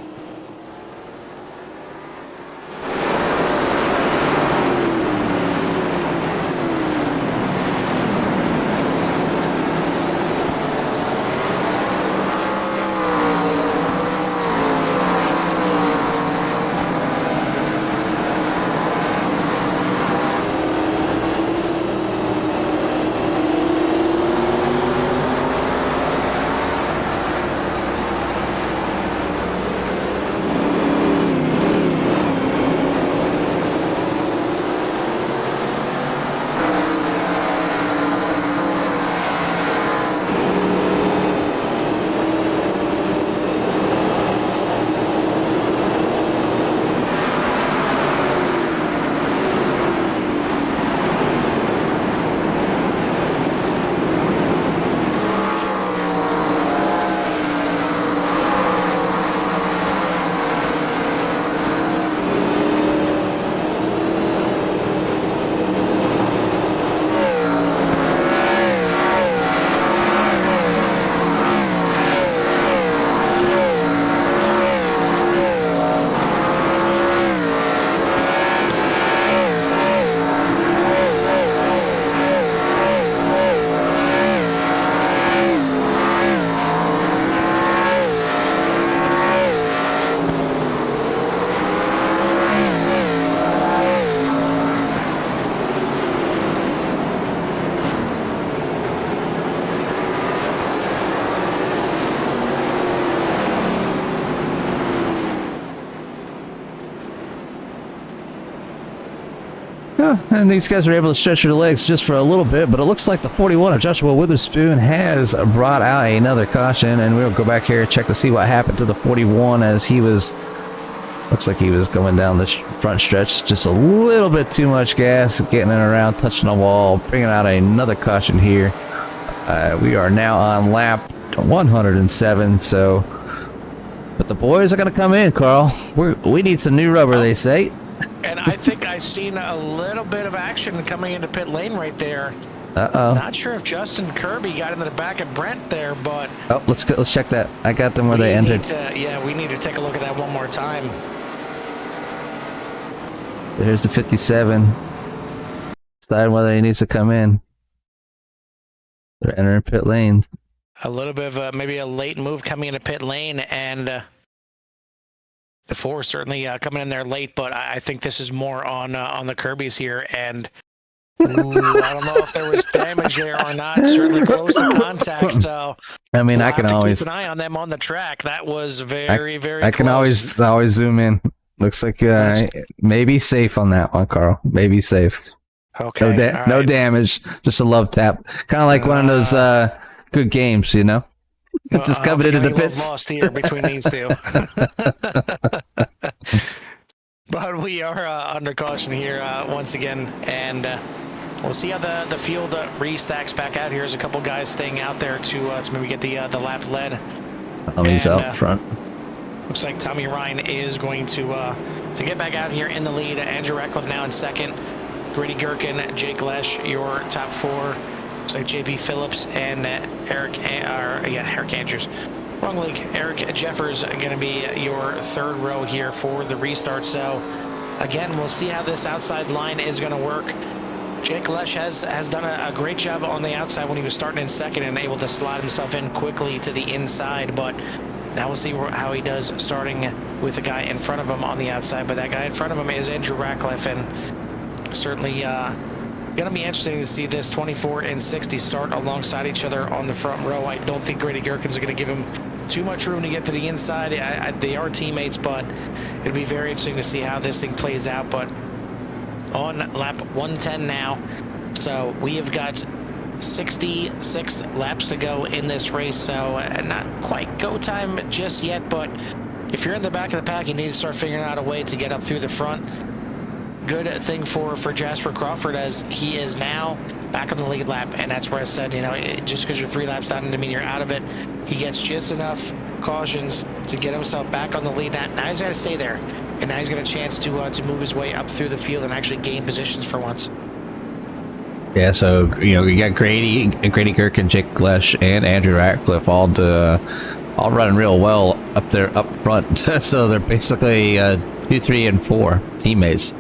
And these guys are able to stretch their legs just for a little bit, but it looks like the 41 of Joshua Witherspoon has brought out another caution, and we'll go back here and check to see what happened to the 41 as he was, looks like he was going down the front stretch, just a little bit too much gas, getting in around, touching the wall, bringing out another caution here. We are now on lap 107, so, but the boys are going to come in, Carl. We need some new rubber, they say. And I think I seen a little bit of action coming into pit lane right there. Uh-oh. Not sure if Justin Kirby got into the back of Brent there, but... Oh, let's check that. I got them where they entered. We need to take a look at that one more time. There's the 57. Deciding whether he needs to come in. They're entering pit lane. A little bit of maybe a late move coming into pit lane, and the 4 certainly coming in there late, but I think this is more on the Kirbys here, and ooh, I don't know if there was damage there or not. Certainly close to contact, so I mean, we'll I can have to always keep an eye on them on the track. That was very I close. can always zoom in. Looks like maybe safe on that one, Carl. Maybe safe. Okay. No damage, just a love tap. Kind of like one of those good games, you know. Just coming into the pits. Lost here between these two. But we are under caution here once again, and we'll see how the field restacks back out here. There's a couple guys staying out there to maybe get the lap led. He's out front. Looks like Tommy Ryan is going to get back out here in the lead. Andrew Ratcliffe now in second. Grady Gherkin, Jake Lesh, your top 4. Looks like JP Phillips and Eric Andrews. Wrong league. Eric Jeffers going to be your third row here for the restart. So again, we'll see how this outside line is going to work. Jake Lesh has done a great job on the outside when he was starting in second and able to slide himself in quickly to the inside, but now we'll see how he does starting with the guy in front of him on the outside. But that guy in front of him is Andrew Ratcliffe, and certainly going to be interesting to see this 24 and 60 start alongside each other on the front row. I don't think Grady Gherkin's going to give him too much room to get to the inside. They are teammates, but it'll be very interesting to see how this thing plays out. But on lap 110 now, so we have got 66 laps to go in this race, so not quite go time just yet, but if you're in the back of the pack, you need to start figuring out a way to get up through the front. Good thing for Jasper Crawford, as he is now back on the lead lap, and that's where I said, you know, just because you're 3 laps down doesn't mean you're out of it. He gets just enough cautions to get himself back on the lead. Now he's got to stay there, and now he's got a chance to move his way up through the field and actually gain positions for once. Yeah, so you know, you got Grady Gherkin, Jake Lesh, and Andrew Ratcliffe all running real well up there up front. So they're basically 2, 3, and 4 teammates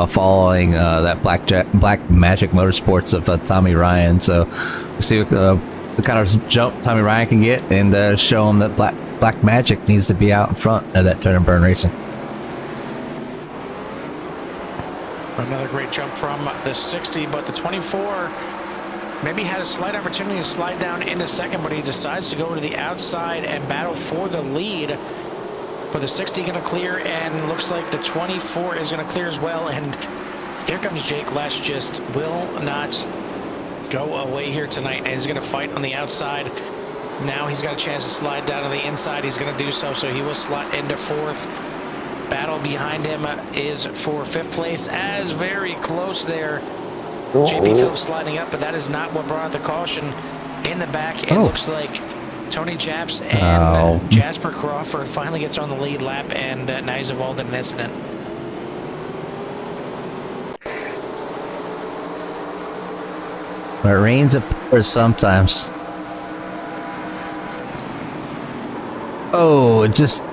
following that Black Magic Motorsports of Tommy Ryan. So see the kind of jump Tommy Ryan can get, and show him that Black Magic needs to be out in front of that turn and burn racing. Another great jump from the 60, but the 24 maybe had a slight opportunity to slide down into second, but he decides to go to the outside and battle for the lead. But the 60 going to clear, and looks like the 24 is going to clear as well. And here comes Jake Lesh, just will not go away here tonight, and he's going to fight on the outside. Now he's got a chance to slide down to the inside. He's going to do so, so he will slot into 4th. Battle behind him is for 5th place, as very close there. JP Phillips sliding up, but that is not what brought out the caution. In the back, it looks like Tony Japs and Jasper Crawford finally gets on the lead lap, and now he's involved in an incident. It rains, it pours sometimes. Oh, it just...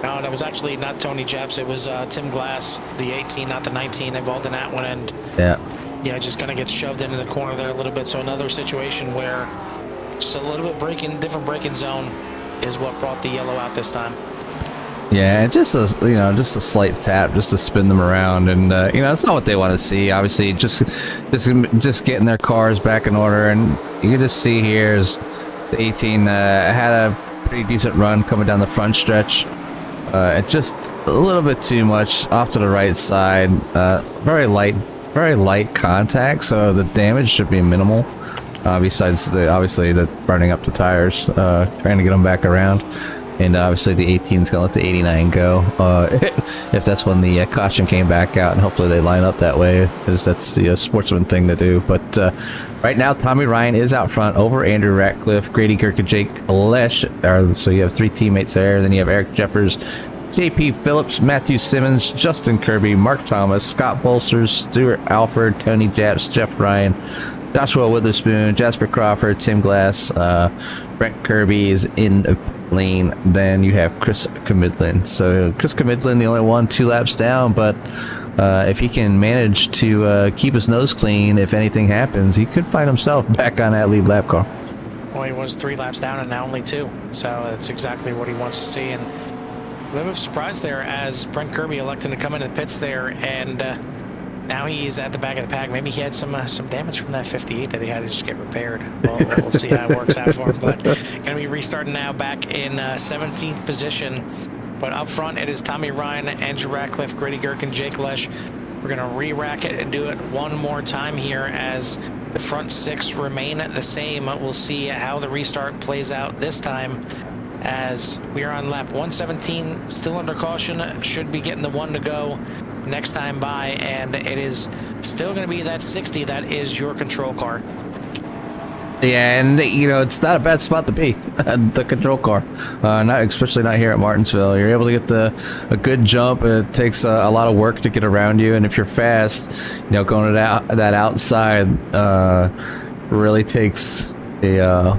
No, that was actually not Tony Japs. It was Tim Glass, the 18, not the 19, involved in that one. And yeah, just kind of gets shoved into the corner there a little bit. So another situation where just a little bit different braking zone is what brought the yellow out this time. Yeah, just a slight tap just to spin them around, and it's not what they want to see. Obviously, just getting their cars back in order, and you can just see here is the 18 had a pretty decent run coming down the front stretch. Just a little bit too much off to the right side. Very light contact, so the damage should be minimal. Besides obviously the burning up the tires, trying to get them back around. And obviously the 18 is going to let the 89 go. If that's when the caution came back out, and hopefully they line up that way, because that's the sportsman thing to do. But right now, Tommy Ryan is out front over Andrew Ratcliffe, Grady Kirk, and Jake Lesh. So you have 3 teammates there. Then you have Eric Jeffers, JP Phillips, Matthew Simmons, Justin Kirby, Mark Thomas, Scott Bolsters, Stuart Alford, Tony Japs, Jeff Ryan, Joshua Witherspoon, Jasper Crawford, Tim Glass, Brent Kirby is in the lane. Then you have Chris Comidlin. So Chris Comidlin, the only one 2 laps down, but if he can manage to keep his nose clean, if anything happens, he could find himself back on that lead lap car. Well, he was 3 laps down and now only 2, so that's exactly what he wants to see. And a little bit of surprise there as Brent Kirby elected to come into the pits there, and now he's at the back of the pack. Maybe he had some damage from that 58 that he had to just get repaired. We'll see how it works out for him. But going to be restarting now back in 17th position. But up front, it is Tommy Ryan, Andrew Ratcliffe, Grady Gherkin, Jake Lesh. We're going to re-rack it and do it one more time here as the front 6 remain the same. We'll see how the restart plays out this time as we are on lap 117, still under caution, should be getting the 1 to go next time by, and it is still going to be that 60 that is your control car. Yeah, and it's not a bad spot to be, the control car. Especially not here at Martinsville. You're able to get a good jump. It takes a lot of work to get around you, and if you're fast, going to that outside really takes a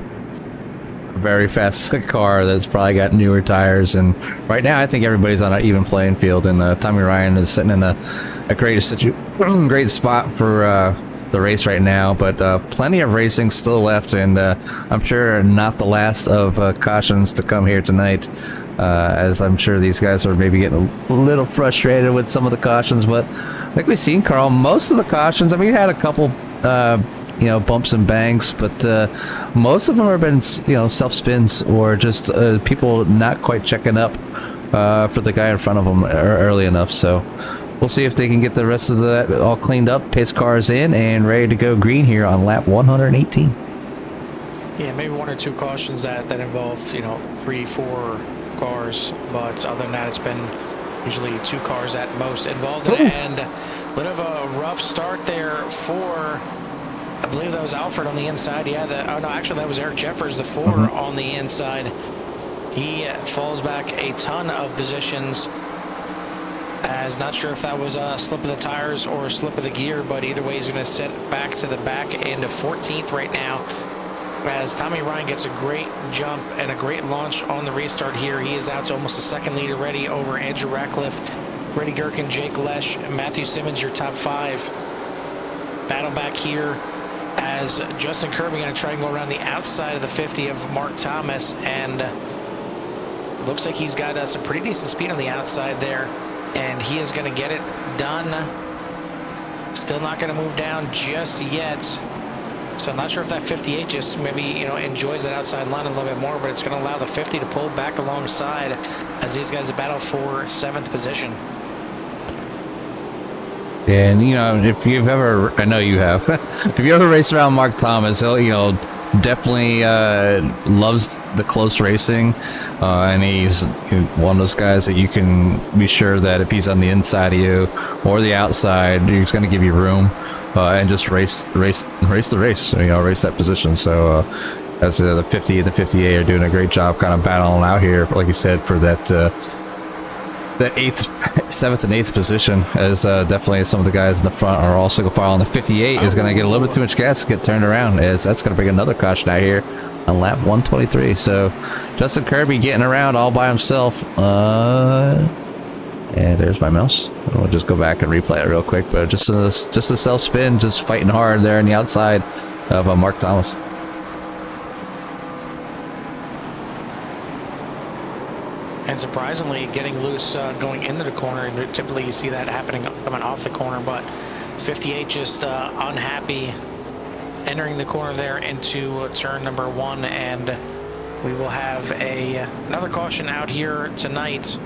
very fast car that's probably got newer tires. And right now, I think everybody's on an even playing field, and Tommy Ryan is sitting in a great spot for the race right now, but plenty of racing still left, and I'm sure not the last of cautions to come here tonight, as I'm sure these guys are maybe getting a little frustrated with some of the cautions. But like we've seen, Carl, most of the cautions, I mean, we had a couple bumps and bangs, but most of them have been self spins or just people not quite checking up for the guy in front of them early enough. So we'll see if they can get the rest of that all cleaned up. Pace cars in and ready to go green here on lap 118. Yeah, maybe 1 or 2 cautions that involve 3, 4 cars, but other than that, it's been usually 2 cars at most involved in it. And a bit of a rough start there for, I believe that was Alfred on the inside. Yeah, actually that was Eric Jeffers, the 4 on the inside. He falls back a ton of positions. As not sure if that was a slip of the tires or a slip of the gear, but either way, he's going to sit back to the back end of 14th right now. As Tommy Ryan gets a great jump and a great launch on the restart here. He is out to almost a 2nd lead already over Andrew Ratcliffe, Grady Gherkin, Jake Lesh, Matthew Simmons, your top 5. Battle back here as Justin Kirby going to try and go around the outside of the 50 of Mark Thomas, and looks like he's got some pretty decent speed on the outside there. And he is going to get it done. Still not going to move down just yet. So I'm not sure if that 58 just maybe, enjoys that outside line a little bit more, but it's going to allow the 50 to pull back alongside as these guys battle for 7th position. And, if you've ever, I know you have, if you ever raced around Mark Thomas, he'll, definitely loves the close racing, and he's one of those guys that you can be sure that if he's on the inside of you or the outside, he's going to give you room and just race the race, race that position. So as the 50 and the 58 are doing a great job kind of battling out here, like you said, for that 7th and 8th position, as definitely some of the guys in the front are also going to follow on. The 58 is going to get a little bit too much gas to get turned around, as that's going to bring another caution out here on lap 123. So Justin Kirby getting around all by himself. And there's my mouse. We'll just go back and replay it real quick, but just a self spin, just fighting hard there on the outside of Mark Thomas. And surprisingly, getting loose going into the corner. Typically, you see that happening coming off the corner, but 58 just unhappy entering the corner there into turn number 1, and we will have another caution out here tonight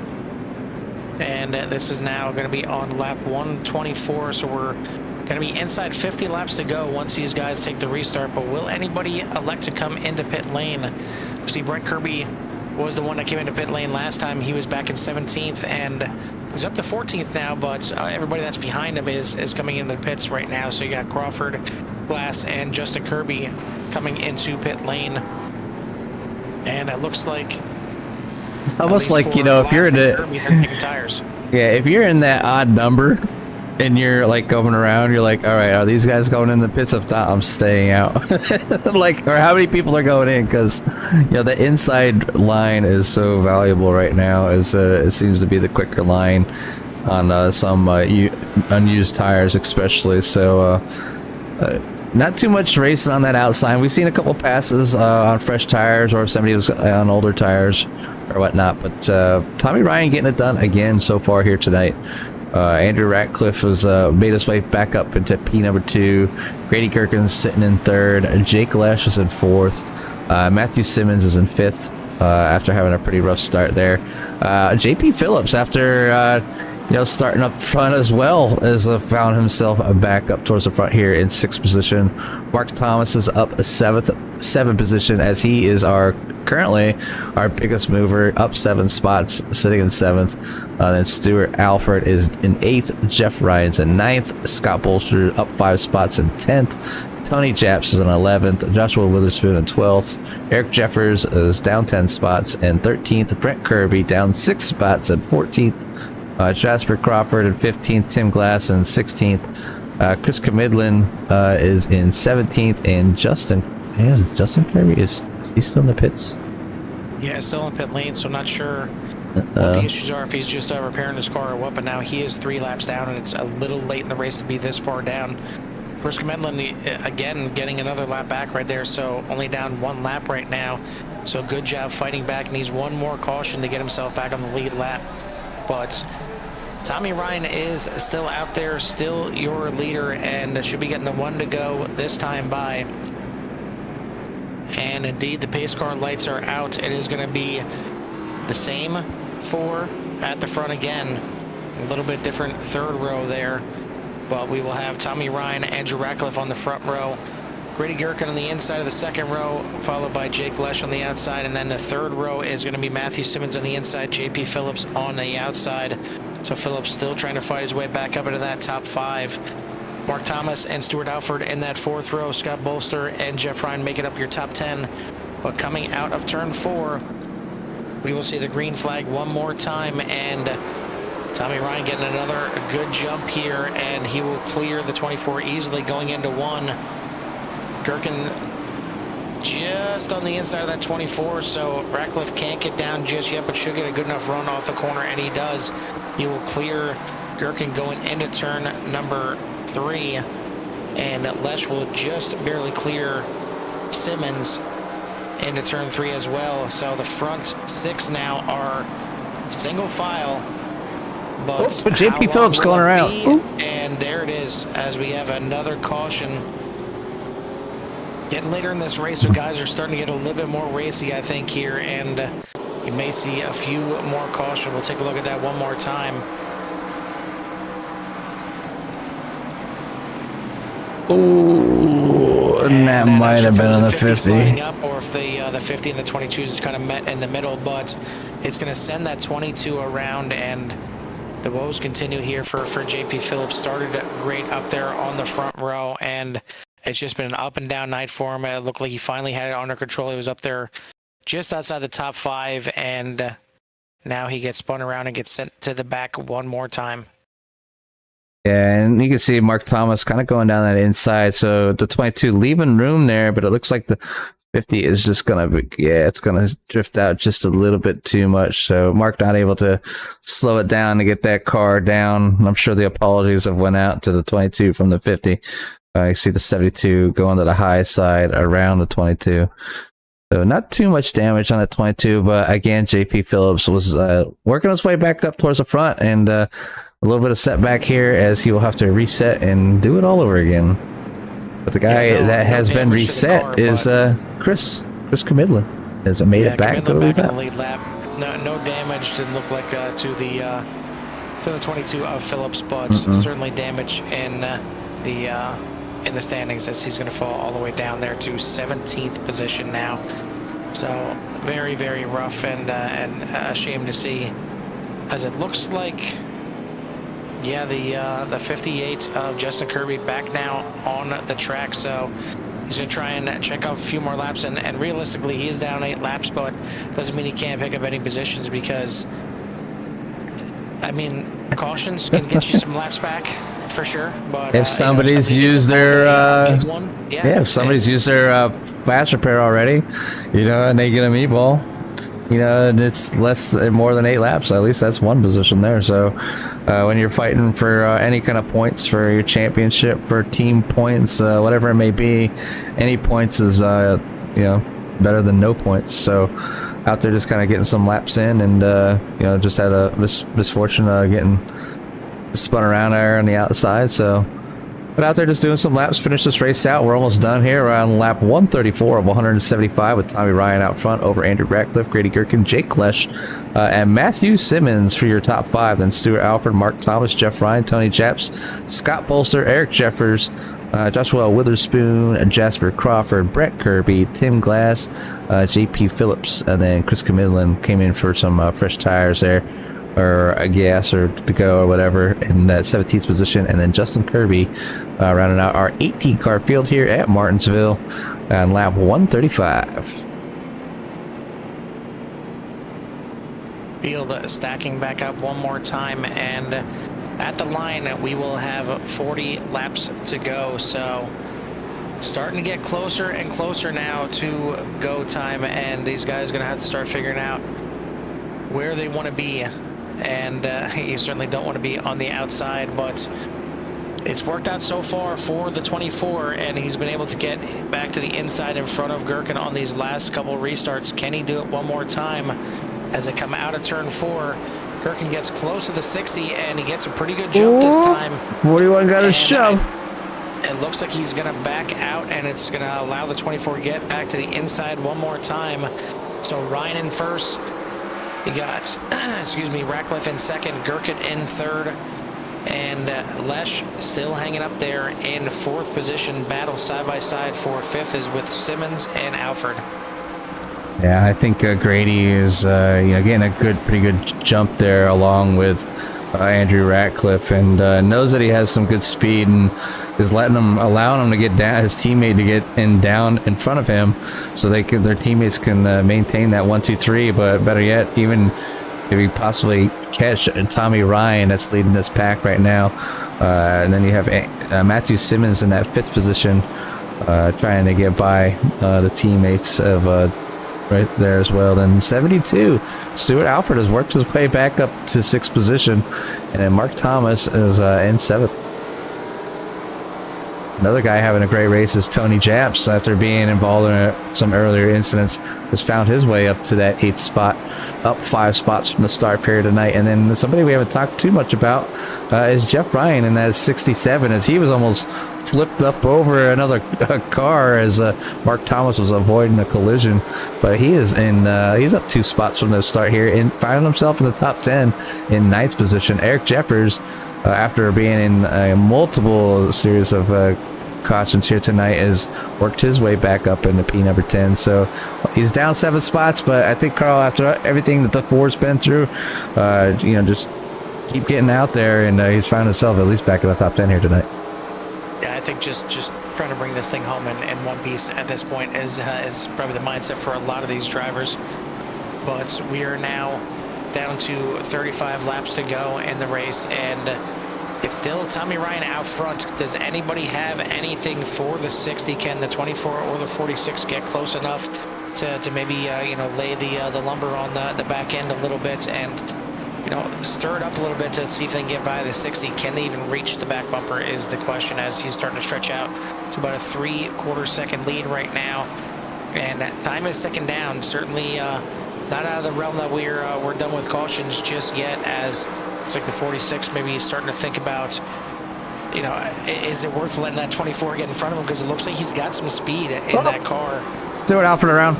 And this is now going to be on lap 124, so we're going to be inside 50 laps to go once these guys take the restart. But will anybody elect to come into pit lane? See, Brent Kirby was the one that came into pit lane last time. He was back in 17th, and he's up to 14th now, but everybody that's behind him is coming into the pits right now. So you got Crawford, Glass, and Justin Kirby coming into pit lane. And it looks like it's almost like, you know, if you're in if you're in that odd number and you're like going around, you're like, all right, are these guys going in the pits? If not, I'm staying out. Like, or how many people are going in? Because, you know, the inside line is so valuable right now, as it seems to be the quicker line on some unused tires, especially. So, not too much racing on that outside. We've seen a couple passes on fresh tires, or if somebody was on older tires or whatnot. But Tommy Ryan getting it done again so far here tonight. Andrew Ratcliffe has made his way back up into P number 2. Grady Gherkin's sitting in 3rd. Jake Lesh is in 4th. Matthew Simmons is in 5th after having a pretty rough start there. JP Phillips, after starting up front as well, has found himself back up towards the front here in 6th position. Mark Thomas is up a 7th position, as he is currently our biggest mover, up 7 spots, sitting in 7th. Then Stuart Alford is in 8th. Jeff Ryan's in 9th. Scott Bolster up 5 spots in 10th. Tony Japs is in 11th. Joshua Witherspoon in 12th. Eric Jeffers is down 10 spots in 13th. Brent Kirby down 6 spots in 14th. Jasper Crawford in 15th, Tim Glass in 16th, Chris Camidlin is in 17th, and Justin Kirby is he still in the pits? Yeah, still in pit lane, so not sure what the issues are, if he's just repairing his car or what, but now he is 3 laps down, and it's a little late in the race to be this far down. Chris Camidlin, again, getting another lap back right there, so only down 1 lap right now, so good job fighting back, and needs 1 more caution to get himself back on the lead lap. But Tommy Ryan is still out there, still your leader, and should be getting the 1 to go this time by. And indeed, the pace car lights are out. It is going to be the same 4 at the front again. A little bit different 3rd row there, but we will have Tommy Ryan, Andrew Ratcliffe on the front row, Grady Gherkin on the inside of the 2nd row, followed by Jake Lesh on the outside, and then the 3rd row is going to be Matthew Simmons on the inside, JP Phillips on the outside. So Phillips still trying to fight his way back up into that top 5. Mark Thomas and Stuart Alford in that 4th row. Scott Bolster and Jeff Ryan making up your top 10. But coming out of turn 4, we will see the green flag one more time, and Tommy Ryan getting another good jump here, and he will clear the 24 easily going into 1. Gherkin just on the inside of that 24, so Ratcliffe can't get down just yet, but should get a good enough run off the corner, and he does. He will clear Gherkin going into turn number 3, and Lesh will just barely clear Simmons into turn 3 as well. So the front 6 now are single file, but JP Phillips going around. And there it is, as we have another caution. Getting later in this race, so guys are starting to get a little bit more racy, I think, here, and you may see a few more caution. We'll take a look at that one more time. Oh, and that might have been on the 50. Up, or if the 50 and the 22s is kind of met in the middle, but it's going to send that 22 around, and the woes continue here for JP Phillips. Started great up there on the front row, and it's just been an up and down night for him. It looked like he finally had it under control. He was up there just outside the top 5, and now he gets spun around and gets sent to the back one more time. Yeah, and you can see Mark Thomas kind of going down that inside. So the 22 leaving room there, but it looks like the 50 is just going to be, it's going to drift out just a little bit too much. So Mark not able to slow it down to get that car down. I'm sure the apologies have went out to the 22 from the 50. You see the 72 going to the high side around the 22. So not too much damage on the 22, but again, JP Phillips was working his way back up towards the front, and a little bit of setback here as he will have to reset and do it all over again. But the guy that has been reset is Chris Camidlin. Has made it back to the lead lap. No damage, didn't look like to the to the 22 of Phillips, but certainly damage in the standings, as he's going to fall all the way down there to 17th position now. So very, very rough and a shame to see, as it looks like, yeah, the 58 of Justin Kirby back now on the track. So he's going to try and check off a few more laps, and realistically he is down 8 laps, but doesn't mean he can't pick up any positions, because I mean, cautions can get you some laps back for sure. But if somebody's used their if somebody's used their fast repair already, and they get a meatball, and it's more than 8 laps, at least that's one position there. So when you're fighting for any kind of points for your championship, for team points, whatever it may be, any points is better than no points. So out there just kind of getting some laps in, and just had a misfortune getting spun around there on the outside. So but out there just doing some laps, finish this race out. We're almost done here around lap 134 of 175, with Tommy Ryan out front over Andrew Ratcliffe, Grady Gherkin, Jake Klesch, and Matthew Simmons for your top 5. Then Stuart Alford, Mark Thomas, Jeff Ryan, Tony Chaps, Scott Bolster, Eric Jeffers, Joshua Witherspoon, Jasper Crawford, Brett Kirby, Tim Glass, JP Phillips, and then Chris Camidlin came in for some fresh tires there, or a gas or to go or whatever, in that 17th position. And then Justin Kirby rounding out our 18 car field here at Martinsville on lap 135. Field stacking back up one more time, and at the line we will have 40 laps to go. So starting to get closer and closer now to go time, and these guys are going to have to start figuring out where they want to be. And you certainly don't want to be on the outside, but it's worked out so far for the 24, and he's been able to get back to the inside in front of Gherkin on these last couple restarts. Can he do it one more time as they come out of turn 4? Gherkin gets close to the 60, and he gets a pretty good jump this time. 41 got a shove. It looks like he's going to back out, and it's going to allow the 24 to get back to the inside one more time. So Ryan in first. You got, Ratcliffe in second, Gherkin in third, and Lesh still hanging up there in 4th position. Battle side by side for 5th is with Simmons and Alford. Yeah, I think Grady is getting a pretty good jump there, along with Andrew Ratcliffe, and knows that he has some good speed, and is allowing him to get down, his teammate to get down in front of him, so their teammates can maintain that 1-2-3. But better yet, even if you possibly catch Tommy Ryan, that's leading this pack right now, and then you have Matthew Simmons in that 5th position, trying to get by the teammates of right there as well. Then 72, Stuart Alford has worked his way back up to 6th position, and then Mark Thomas is in 7th. Another guy having a great race is Tony Japs, after being involved in some earlier incidents, has found his way up to that 8th spot, up 5 spots from the start period tonight. And then somebody we haven't talked too much about is Jeff Ryan in that 67, as he was almost flipped up over another car as Mark Thomas was avoiding a collision. But he is he's up 2 spots from the start here, and found himself in the top 10 in 9th position. Eric Jeffers, after being in multiple series of cautions here tonight, has worked his way back up into P number 10. So he's down 7 spots, but I think, Carl, after everything that the 4's been through, just keep getting out there, and he's found himself at least back in the top 10 here tonight. Yeah, I think just trying to bring this thing home in one piece at this point is probably the mindset for a lot of these drivers. But we are now down to 35 laps to go in the race, and it's still Tommy Ryan out front. Does anybody have anything for the 60? Can the 24 or the 46 get close enough to maybe lay the lumber on the back end a little bit, and stir it up a little bit to see if they can get by the 60? Can they even reach the back bumper is the question, as he's starting to stretch out to about a 3/4 second lead right now, and that time is ticking down. Certainly not out of the realm that we're done with cautions just yet, as it's like the 46 maybe starting to think about, is it worth letting that 24 get in front of him, because it looks like he's got some speed in that car. Stuart Alford around.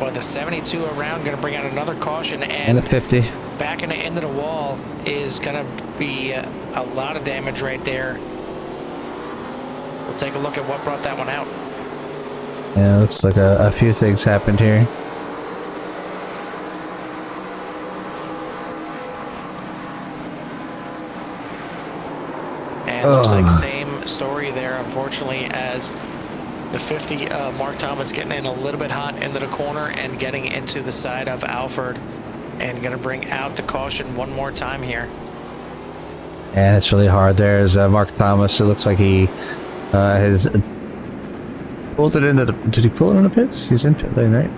Well, the 72 around going to bring out another caution, And and a 50. back into the wall is going to be a lot of damage right there. We'll take a look at what brought that one out. Yeah, looks like a few things happened here. And looks like same story there, unfortunately, as the 50, Mark Thomas getting in a little bit hot into the corner and getting into the side of Alford, and going to bring out the caution one more time here. And it's really hard. There's Mark Thomas. It looks like he has pulled it into the... Did he pull it in the pits? He's in pit lane, right?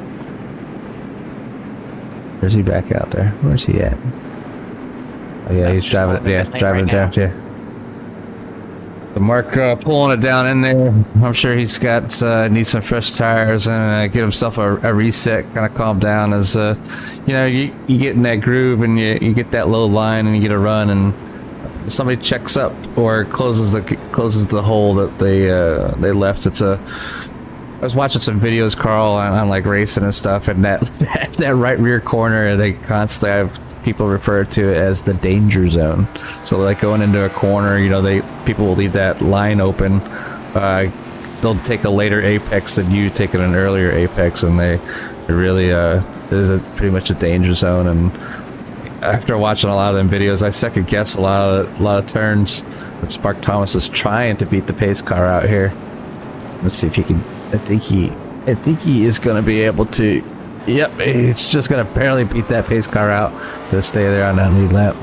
Or is he back out there? Where's he at? Oh, yeah, he's driving it. Yeah, driving it down. Yeah. The Mark pulling it down in there. I'm sure he's got needs some fresh tires and get himself a reset, kind of calm down as you know, you get in that groove and you get that low line and you get a run and somebody checks up or closes the hole that they left. I was watching some videos, Carl, on like racing and stuff, and that right rear corner, they constantly have people refer to it as the danger zone. So like going into a corner, you know, people will leave that line open. They'll take a later apex than you taking an earlier apex, and they really there's pretty much a danger zone. And after watching a lot of them videos, I second guess a lot of turns that Mark Thomas is trying to beat the pace car out here. Let's see if he can. I think he is going to be able to. Yep, it's just going to barely beat that pace car out to stay there on that lead lap.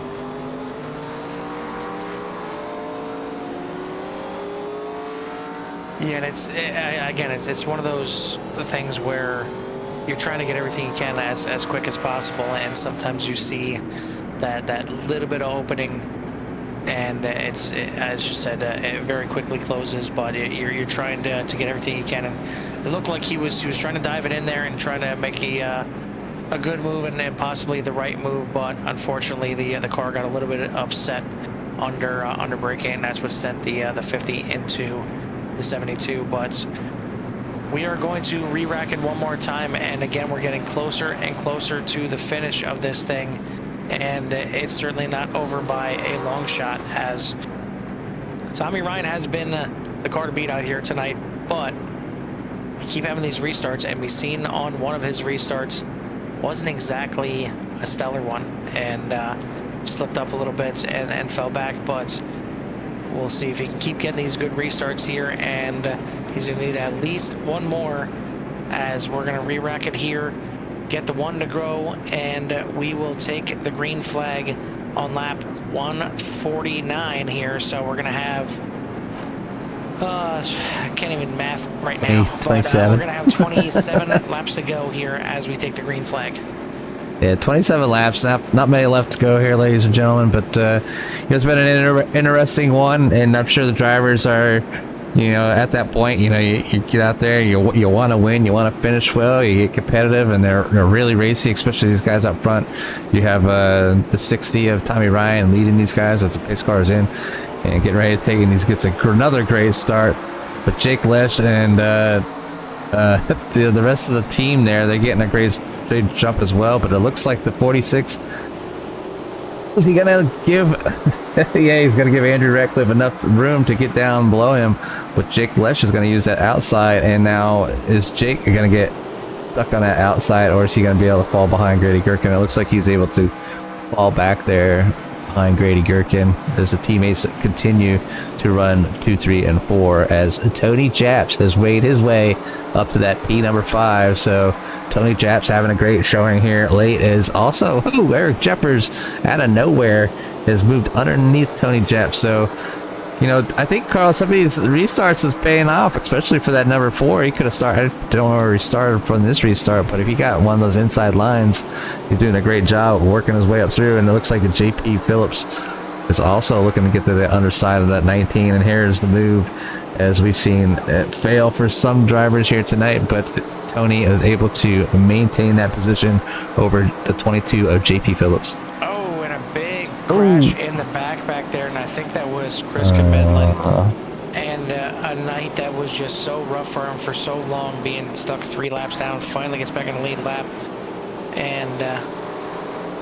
Yeah, and it's one of those things where you're trying to get everything you can as quick as possible, and sometimes you see that little bit of opening, and as you said, it very quickly closes. But you're trying to get everything you can, and it looked like he was trying to dive it in there and trying to make a good move and possibly the right move. But unfortunately, the car got a little bit upset under braking, and that's what sent the 50 into the 72. But we are going to re-rack it one more time, and again, we're getting closer and closer to the finish of this thing, and it's certainly not over by a long shot, as Tommy Ryan has been the car to beat out here tonight. But we keep having these restarts, and we've seen on one of his restarts wasn't exactly a stellar one, and slipped up a little bit and fell back. But we'll see if he can keep getting these good restarts here, and he's going to need at least one more, as we're going to re-rack it here, get the one to grow, and we will take the green flag on lap 149 here. So we're going to have, I can't even math right now, 27. We're going to have 27 laps to go here as we take the green flag. Yeah, 27 laps, not many left to go here, ladies and gentlemen, but it's been an interesting one, and I'm sure the drivers are, you know, at that point, you know, you get out there, you want to win, you want to finish well, you get competitive, and they're really racy, especially these guys up front. You have the 60 of Tommy Ryan leading these guys as the pace car is in, and getting ready to take, and he gets another great start. But Jake Lesh and the rest of the team there, they're getting a great jump as well. But it looks like the 46, is he gonna give yeah, he's gonna give Andrew Ratcliffe enough room to get down below him, but Jake Lesh is gonna use that outside. And now is Jake gonna get stuck on that outside, or is he gonna be able to fall behind Grady Gherkin? It looks like he's able to fall back there behind Grady Gherkin as the teammates continue to run 2, 3, and 4, as Tony Japs has made his way up to that P number 5. So Tony Japs having a great showing here late, is also Eric Jeffers out of nowhere has moved underneath Tony Japs. So, you know, I think, Carl, some of these restarts is paying off, especially for that number 4. He could have started, I don't know where he started from this restart, but if he got one of those inside lines, he's doing a great job working his way up through. And it looks like the JP Phillips is also looking to get to the underside of that 19. And here's the move, as we've seen it fail for some drivers here tonight, but Tony is able to maintain that position over the 22 of JP Phillips. Oh, and a big crash in the back there, and I think that was Chris Kamedlin. And and a night that was just so rough for him for so long, being stuck 3 laps down, finally gets back in the lead lap, and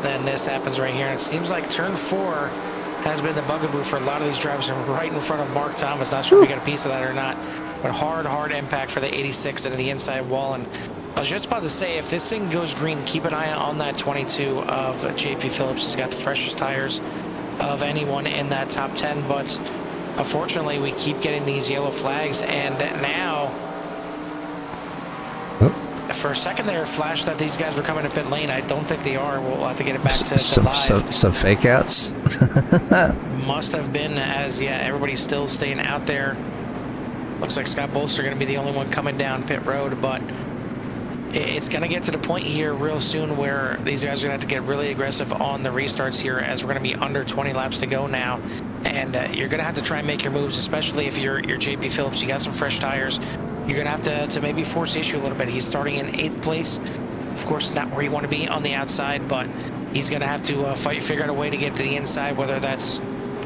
then this happens right here. And it seems like turn 4 has been the bugaboo for a lot of these drivers, right in front of Mark Thomas. Not sure if we got a piece of that or not, but hard impact for the 86 into the inside wall. And I was just about to say, if this thing goes green, keep an eye on that 22 of JP Phillips. He's got the freshest tires of anyone in that top 10, but unfortunately we keep getting these yellow flags. And now for a second there, it flashed that these guys were coming to pit lane. I don't think they are. We'll have to get it back to live. Some fake outs. Must have been, as yeah, everybody's still staying out there. Looks like Scott Bolster going to be the only one coming down pit road, but it's going to get to the point here real soon where these guys are going to have to get really aggressive on the restarts here, as we're going to be under 20 laps to go now. And you're going to have to try and make your moves, especially if you're JP Phillips. You got some fresh tires. You're going to have to maybe force the issue a little bit. He's starting in 8th place. Of course, not where you want to be on the outside, but he's going to have to figure out a way to get to the inside, whether that's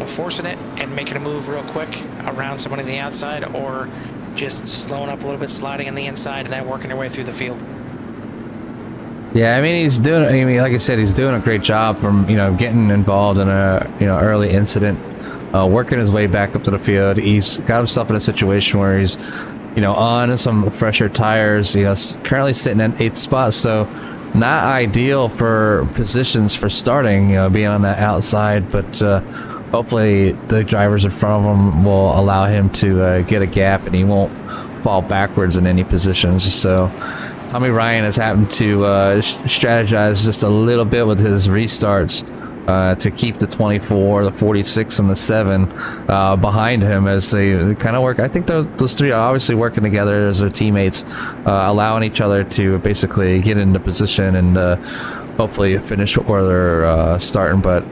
forcing it and making a move real quick around someone on the outside, or just slowing up a little bit, sliding on the inside, and then working their way through the field. Yeah, I mean, like I said, he's doing a great job from, getting involved in a, early incident, working his way back up to the field. He's got himself in a situation where he's, on some fresher tires, currently sitting at 8th spot. So not ideal for positions for starting, being on that outside, but, hopefully the drivers in front of him will allow him to get a gap and he won't fall backwards in any positions. So Tommy Ryan has happened to strategize just a little bit with his restarts to keep the 24, the 46, and the 7 behind him as they kind of work. I think those three are obviously working together as their teammates, allowing each other to basically get into position and hopefully finish where they're starting. But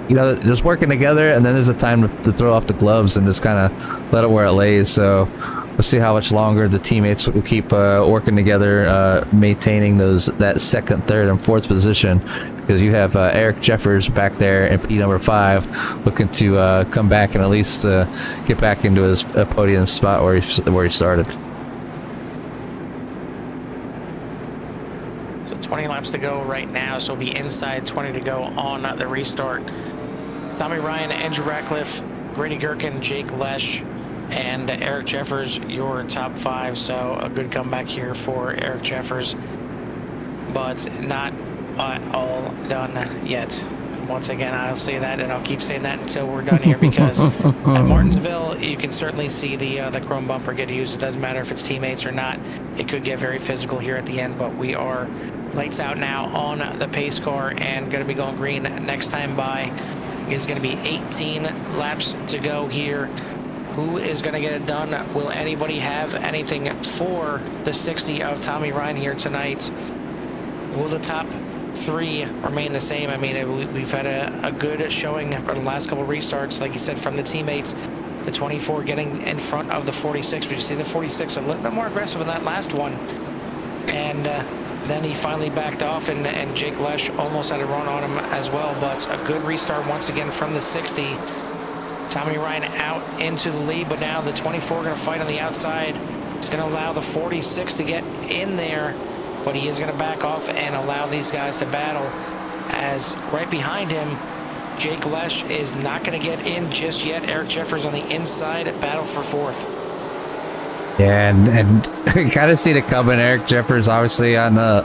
just working together, and then there's a time to throw off the gloves and just kind of let it where it lays. So we'll see how much longer the teammates will keep working together, maintaining that 2nd, 3rd, and 4th position, because you have Eric Jeffers back there in P number 5 looking to come back and at least get back into his podium spot where he started. 20 laps to go right now, so we'll be inside 20 to go on the restart. Tommy Ryan, Andrew Ratcliffe, Grady Gherkin, Jake Lesh, and Eric Jeffers, your top 5. So a good comeback here for Eric Jeffers, but not all done yet. Once again, I'll say that, and I'll keep saying that until we're done here, because at Martinsville, you can certainly see the chrome bumper get used. It doesn't matter if it's teammates or not. It could get very physical here at the end, but we are lights out now on the pace car and going to be going green next time by. Is going to be 18 laps to go here. Who is going to get it done? Will anybody have anything for the 60 of Tommy Ryan here tonight? Will the top 3 remain the same? I mean, we've had a good showing for the last couple of restarts, like you said, from the teammates. The 24 getting in front of the 46, but you see the 46 a little bit more aggressive in that last one. And then he finally backed off, and Jake Lesh almost had a run on him as well, but a good restart once again from the 60. Tommy Ryan out into the lead, but now the 24 going to fight on the outside. It's going to allow the 46 to get in there, but he is going to back off and allow these guys to battle, as right behind him, Jake Lesh is not going to get in just yet. Eric Jeffers on the inside, battle for 4th. Yeah, and you kind of see it coming. Eric Jeffers obviously on the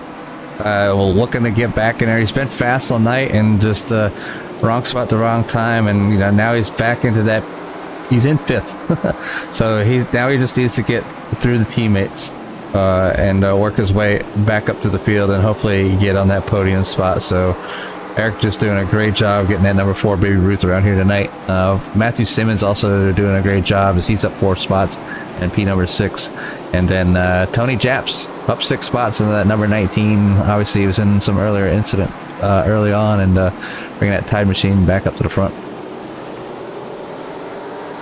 looking to get back in there. He's been fast all night and just wrong spot at the wrong time, and now he's back into that. He's in 5th, so he just needs to get through the teammates and work his way back up to the field and hopefully get on that podium spot. So Eric just doing a great job getting that number 4 Baby Ruth around here tonight. Matthew Simmons also doing a great job as he's up 4 spots and P number 6. And then Tony Japs up 6 spots in that number 19. Obviously he was in some earlier incident early on, and bringing that Tide machine back up to the front.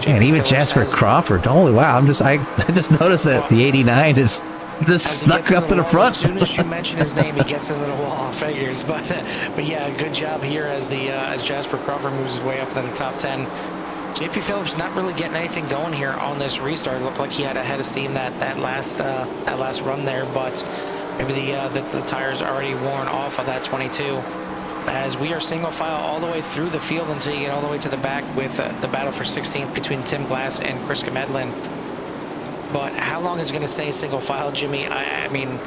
And even Jasper Crawford. Holy wow! I just noticed that the 89 is just snuck up to the front. As soon as you mention his name, he gets into the wall. Figures, but yeah, good job here as Jasper Crawford moves his way up to the top 10. JP Phillips not really getting anything going here on this restart. It looked like he had a head of steam that last run there, but maybe the tires already worn off of that 22. As we are single file all the way through the field until you get all the way to the back with the battle for 16th between Tim Glass and Chris Medlin. But how long is it going to stay single file, Jimmy? I mean,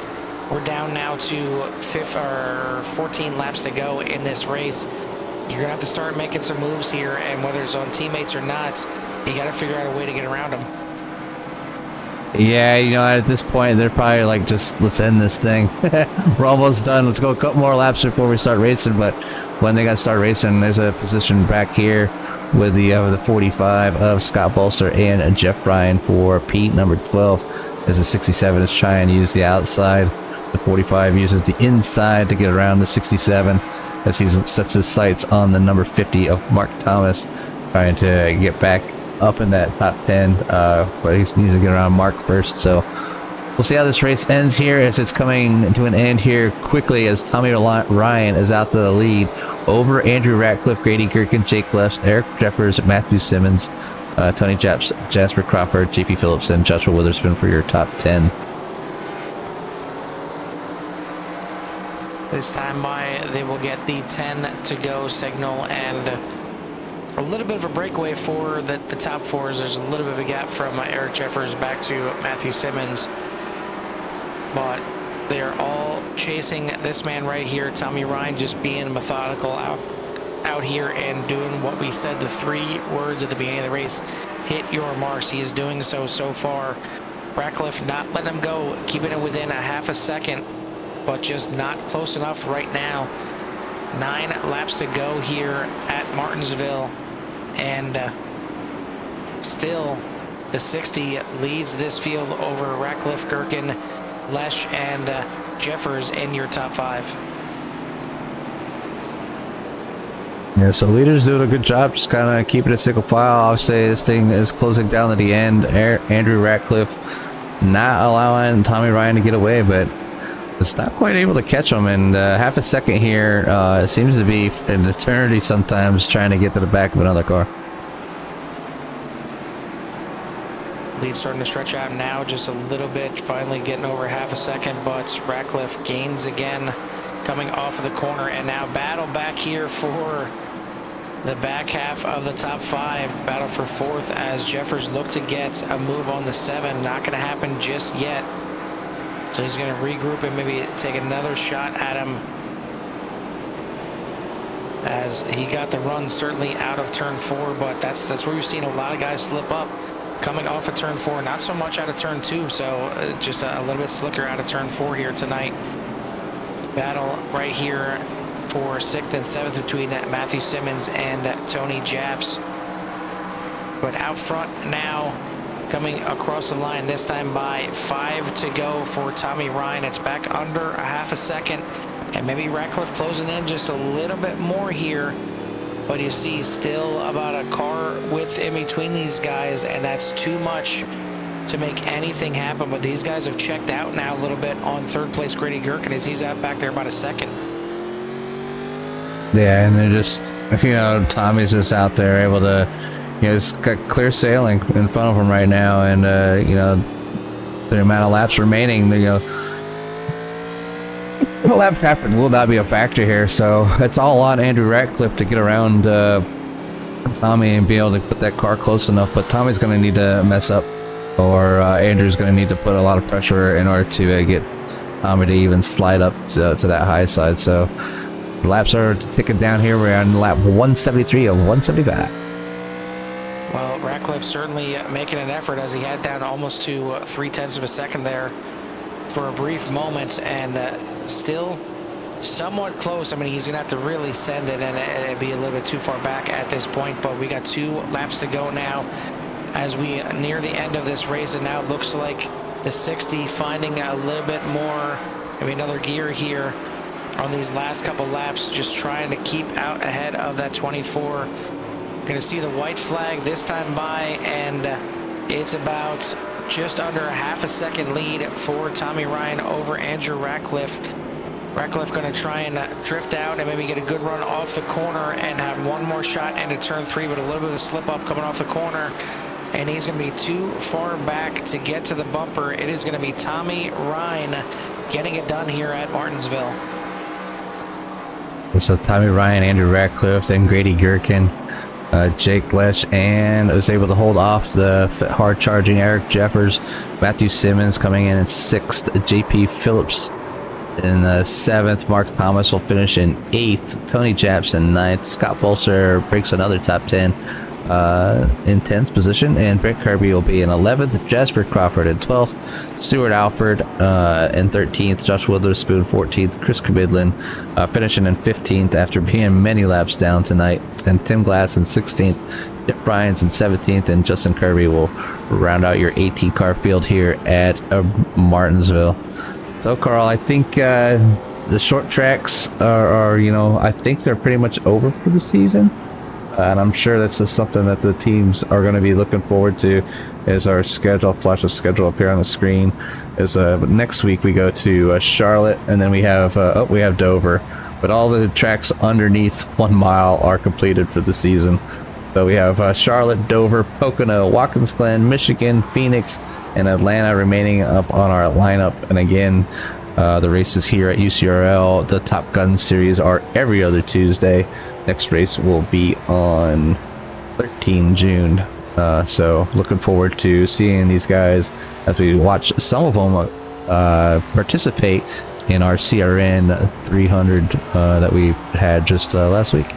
we're down now to 14 laps to go in this race. You're going to have to start making some moves here, and whether it's on teammates or not, you got to figure out a way to get around them. Yeah, you know, at this point, they're probably like, just let's end this thing. We're almost done. Let's go a couple more laps before we start racing. But when they got to start racing, there's a position back here with the 45 of Scott Bolster and Jeff Bryan for Pete, number 12, as the 67 is trying to use the outside. The 45 uses the inside to get around the 67 as he sets his sights on the number 50 of Mark Thomas, trying to get back up in that top 10, but he needs to get around Mark first. So we'll see how this race ends here, as it's coming to an end here quickly, as Tommy Ryan is out to the lead over Andrew Ratcliffe, Grady Gherkin, Jake Left, Eric Jeffers, Matthew Simmons, Tony Jasper Crawford, JP Phillips, and Joshua Witherspoon for your top 10. This time by, they will get the 10 to go signal, and a little bit of a breakaway for the top fours. There's a little bit of a gap from Eric Jeffers back to Matthew Simmons, but they're all chasing this man right here, Tommy Ryan, just being methodical out here and doing what we said, the 3 words at the beginning of the race: hit your marks. He is doing so far. Ratcliffe not letting him go, keeping it within a half a second, but just not close enough right now. 9 laps to go here at Martinsville, and still the 60 leads this field over Ratcliffe, Gherkin, Lesh, and Jeffers in your top 5. Yeah, so leaders doing a good job, just kind of keeping it single file. Obviously, this thing is closing down at the end. Andrew Ratcliffe not allowing Tommy Ryan to get away, but it's not quite able to catch him. And half a second here, it seems to be an eternity sometimes, trying to get to the back of another car. Lead starting to stretch out now just a little bit, finally getting over half a second, but Ratcliffe gains again coming off of the corner, and now battle back here for the back half of the top 5. Battle for 4th as Jeffers look to get a move on the 7. Not going to happen just yet. So he's going to regroup and maybe take another shot at him, as he got the run certainly out of turn 4, but that's where we've seen a lot of guys slip up coming off of turn 4, not so much out of turn 2. So just a little bit slicker out of turn 4 here tonight. Battle right here for 6th and 7th between Matthew Simmons and Tony Japs. But out front now, coming across the line, this time by 5 to go for Tommy Ryan. It's back under a half a second, and maybe Ratcliffe closing in just a little bit more here. But you see still about a car width in between these guys, and that's too much to make anything happen. But these guys have checked out now a little bit on 3rd place Grady Gherkin, as he's out back there about a second. Yeah, and they're just, you know, Tommy's just out there able to, you know, it's got clear sailing in front of him right now, and you know, the amount of laps remaining, you know, the lap traffic will not be a factor here, so it's all on Andrew Ratcliffe to get around Tommy and be able to put that car close enough. But Tommy's going to need to mess up, or Andrew's going to need to put a lot of pressure in order to get Tommy to even slide up to that high side. So the laps are ticking down here. We're on lap 173 of 175. Well, Ratcliffe certainly making an effort, as he had down almost to 0.3 of a second there for a brief moment, and still somewhat close. I mean, he's gonna have to really send it, and it'd be a little bit too far back at this point. But we got 2 laps to go now as we near the end of this race, and now it looks like the 60 finding a little bit more, maybe another gear here on these last couple laps, just trying to keep out ahead of that 24. Going to see the white flag this time by, and it's about just under a half a second lead for Tommy Ryan over Andrew Ratcliffe. Ratcliffe going to try and drift out and maybe get a good run off the corner and have one more shot into turn 3, but a little bit of a slip up coming off the corner. And he's going to be too far back to get to the bumper. It is going to be Tommy Ryan getting it done here at Martinsville. So Tommy Ryan, Andrew Ratcliffe, and Grady Gherkin, Jake Lesh, and was able to hold off the hard-charging Eric Jeffers. Matthew Simmons coming in 6th. JP Phillips in 7th. Mark Thomas will finish in 8th. Tony Japson 9th. Scott Bolster breaks another top 10 in 10th position, and Brent Kirby will be in 11th. Jasper Crawford in 12th. Stuart Alford in 13th. Josh Witherspoon 14th. Chris Kabidlin finishing in 15th after being many laps down tonight. And Tim Glass in 16th. Jeff Bryans in 17th, and Justin Kirby will round out your 18 car field here at Martinsville. So, Carl, I think the short tracks are, I think they're pretty much over for the season. And I'm sure that's just something that the teams are going to be looking forward to as our schedule, flash the schedule up here on the screen. Is next week we go to Charlotte, and then we have Dover. But all the tracks underneath 1 mile are completed for the season. So we have Charlotte, Dover, Pocono, Watkins Glen, Michigan, Phoenix, and Atlanta remaining up on our lineup. And again, the races here at UCRL, the Top Gun series, are every other Tuesday. Next race will be on 13 June. So looking forward to seeing these guys as we watch some of them participate in our CRN 300 that we had just last week.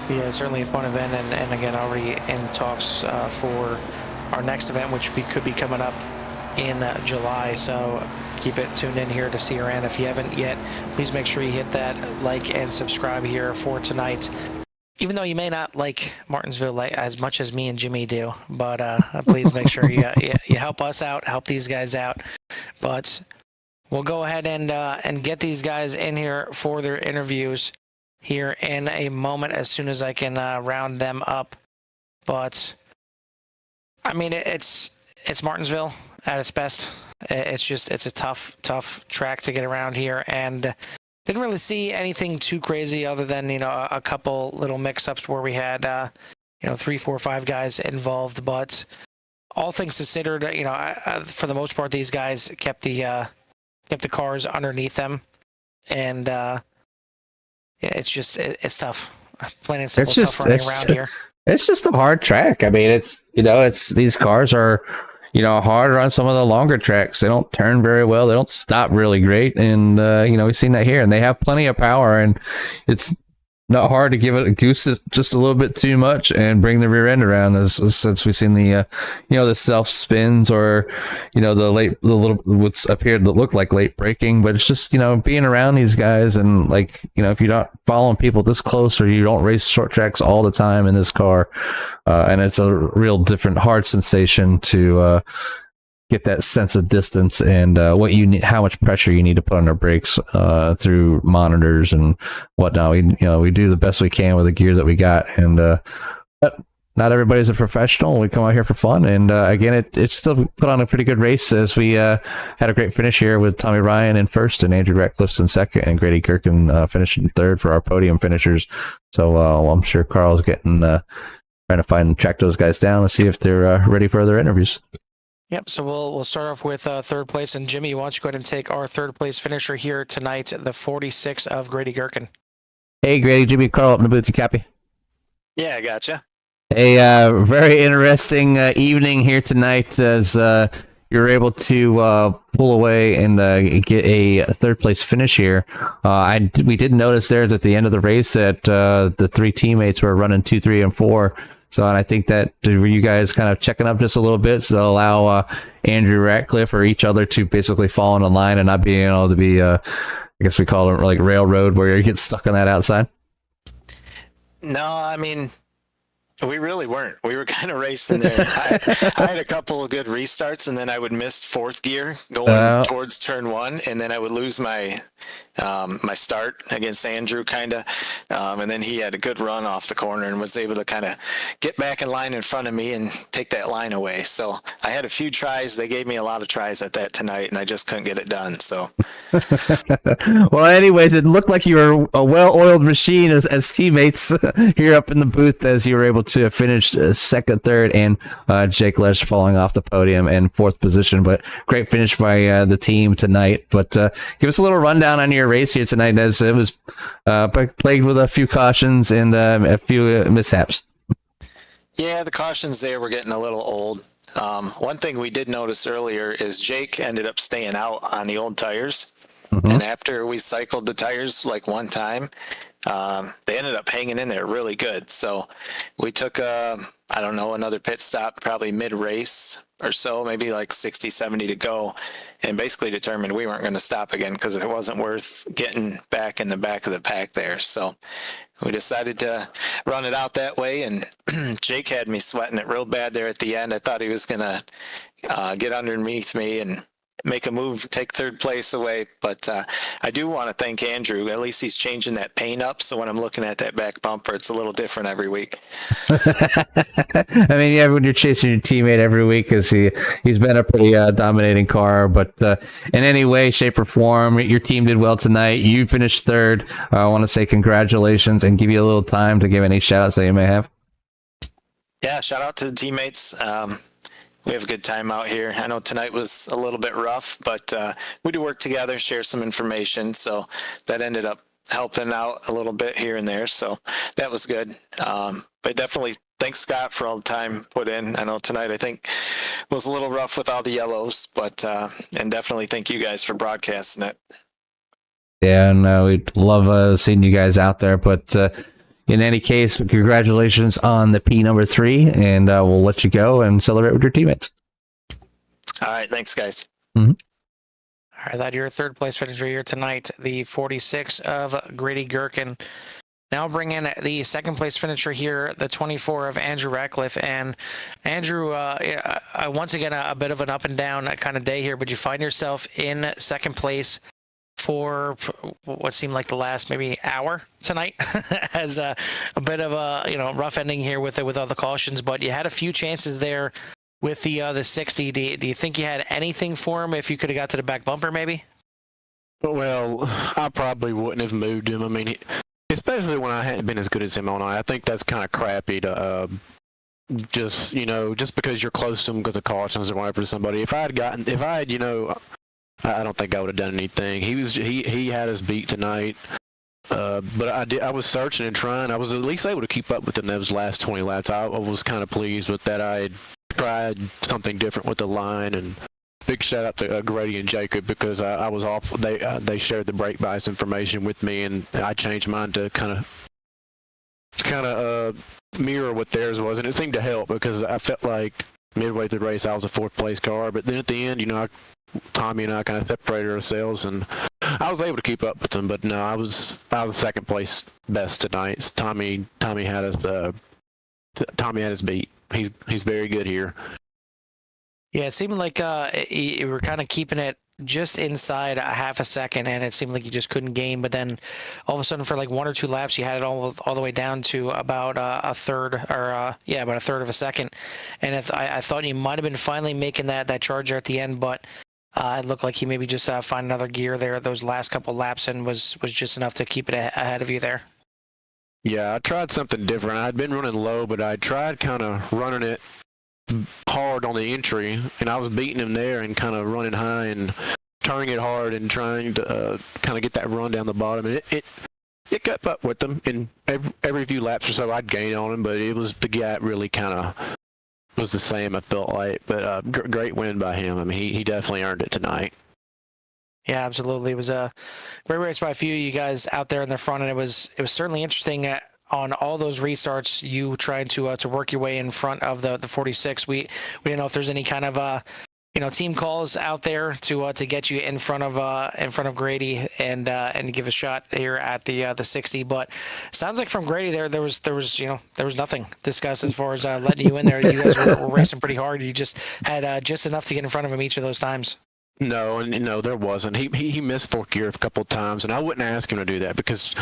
Yeah, certainly a fun event, and again, already in talks for our next event, which could be coming up in July. So keep it tuned in here to CRN. If you haven't yet, please make sure you hit that like and subscribe here for tonight. Even though you may not like Martinsville as much as me and Jimmy do, but please make sure you help us out, help these guys out. But we'll go ahead and get these guys in here for their interviews here in a moment as soon as I can round them up. But I mean, it's Martinsville at its best. It's a tough track to get around here, and didn't really see anything too crazy other than a couple little mix-ups where we had 3, 4, 5 guys involved. But all things considered, for the most part, these guys kept the cars underneath them, and it's tough. Plain and simple, tough running around here. It's just a hard track. I mean, it's these cars are, harder on some of the longer tracks. They don't turn very well. They don't stop really great. And, we've seen that here, and they have plenty of power, and it's not hard to give it a goose it just a little bit too much and bring the rear end around, since we've seen the the self spins, or the little what's appeared to look like late braking. But it's just being around these guys, and if you're not following people this close, or you don't race short tracks all the time in this car, and it's a real different hard sensation to get that sense of distance and what you need, how much pressure you need to put on our brakes through monitors and whatnot. We do the best we can with the gear that we got, and but not everybody's a professional. We come out here for fun, and again, it still put on a pretty good race, as we had a great finish here with Tommy Ryan in first and Andrew Ratcliffe in second, and Grady Gherkin finishing third for our podium finishers. So I'm sure Carl's getting trying to track those guys down and see if they're ready for their interviews. Yep, so we'll start off with third place. And Jimmy, why don't you go ahead and take our third place finisher here tonight, the 46 of Grady Gherkin. Hey, Grady, Jimmy, Carl up in the booth. You copy? Yeah, I gotcha. Hey, very interesting evening here tonight, as you're able to pull away and get a third place finish here. We did notice there at the end of the race that the 3 teammates were running 2, 3, and 4. So, and I think that were you guys kind of checking up just a little bit, so allow Andrew Ratcliffe or each other to basically fall in the line and not being able to be, I guess we call it like railroad, where you get stuck on that outside? No, I mean, we really weren't. We were kind of racing there. I had a couple of good restarts, and then I would miss fourth gear going towards turn 1, and then I would lose my my start against Andrew, kind of. And then he had a good run off the corner and was able to kind of get back in line in front of me and take that line away. So I had a few tries. They gave me a lot of tries at that tonight, and I just couldn't get it done. So, Well, anyways, it looked like you were a well-oiled machine as teammates here up in the booth as you were able to finish second, third, and Jake Lesh falling off the podium in fourth position. But great finish by the team tonight. But give us a little rundown on your race here tonight, as it was plagued with a few cautions and a few mishaps. yeah, the cautions there were getting a little old. One thing we did notice earlier is Jake ended up staying out on the old tires. And after we cycled the tires like one time, they ended up hanging in there really good. So we took, I don't know, another pit stop probably mid-race or so, maybe like 60, 70 to go, and basically determined we weren't going to stop again because it wasn't worth getting back in the back of the pack there. So we decided to run it out that way, and Jake had me sweating it real bad there at the end. I thought he was going to get underneath me and make a move, take third place away. But I do want to thank Andrew. At least he's changing that paint up, so when I'm looking at that back bumper, it's a little different every week. I mean, yeah, when you're chasing your teammate every week, because he's been a pretty dominating car. But in any way, shape, or form, your team did well tonight. You finished third. I want to say congratulations and give you a little time to give any shout outs that you may have. Yeah, shout out to the teammates. We have a good time out here. I know tonight was a little bit rough, but we do work together, share some information. So that ended up helping out a little bit here and there. So that was good. But definitely thanks, Scott, for all the time put in. I know tonight I think was a little rough with all the yellows, but and definitely thank you guys for broadcasting it. Yeah, and we'd love seeing you guys out there. But in any case, congratulations on the P number 3, and we'll let you go and celebrate with your teammates. All right, thanks, guys. All right, that your third place finisher here tonight, the 46 of Grady Gherkin. Now bring in the second place finisher here, the 24 of Andrew Ratcliffe. And Andrew, once again, a bit of an up and down kind of day here, but you find yourself in second place for what seemed like the last maybe hour tonight as a bit of a rough ending here with all the cautions, but you had a few chances there with the 60. Do you think you had anything for him if you could have got to the back bumper maybe? Well, I probably wouldn't have moved him. I mean, especially when I hadn't been as good as him all night. I think that's kind of crappy to just because you're close to him because of cautions or whatever to somebody. If I had, I don't think I would have done anything. He had us beat tonight, but I was searching and trying. I was at least able to keep up with him those last 20 laps. I was kind of pleased with that. I had tried something different with the line, and big shout out to Grady and Jacob because I was off. They shared the brake bias information with me, and I changed mine to kind of mirror what theirs was, and it seemed to help because I felt like midway through the race I was a fourth place car, but then at the end, Tommy and I kind of separated ourselves, and I was able to keep up with them. But no, I was second place best tonight. Tommy had us. Tommy had us beat. He's very good here. Yeah, it seemed like you were kind of keeping it just inside a half a second, and it seemed like you just couldn't gain. But then all of a sudden, for like 1 or 2 laps, you had it all the way down to about a third, or about a third of a second. And I thought you might have been finally making that charge there at the end, but it looked like he maybe just found another gear there those last couple laps, and was just enough to keep it ahead of you there. Yeah, I tried something different. I'd been running low, but I tried kind of running it hard on the entry, and I was beating him there and kind of running high and turning it hard and trying to kind of get that run down the bottom. And it kept up with them, and every few laps or so I'd gain on him, but the gap really kind of was the same, I felt like. But great win by him. I mean, he definitely earned it tonight. Yeah, absolutely. It was a great race by a few of you guys out there in the front, and it was certainly interesting on all those restarts. You trying to work your way in front of the 46. We didn't know if there's any kind of team calls out there to get you in front of Grady and give a shot here at the 60. But sounds like from Grady there was nothing discussed as far as letting you in there. You guys were racing pretty hard. You just had just enough to get in front of him each of those times. No, there wasn't. He missed fourth gear a couple of times, and I wouldn't ask him to do that because,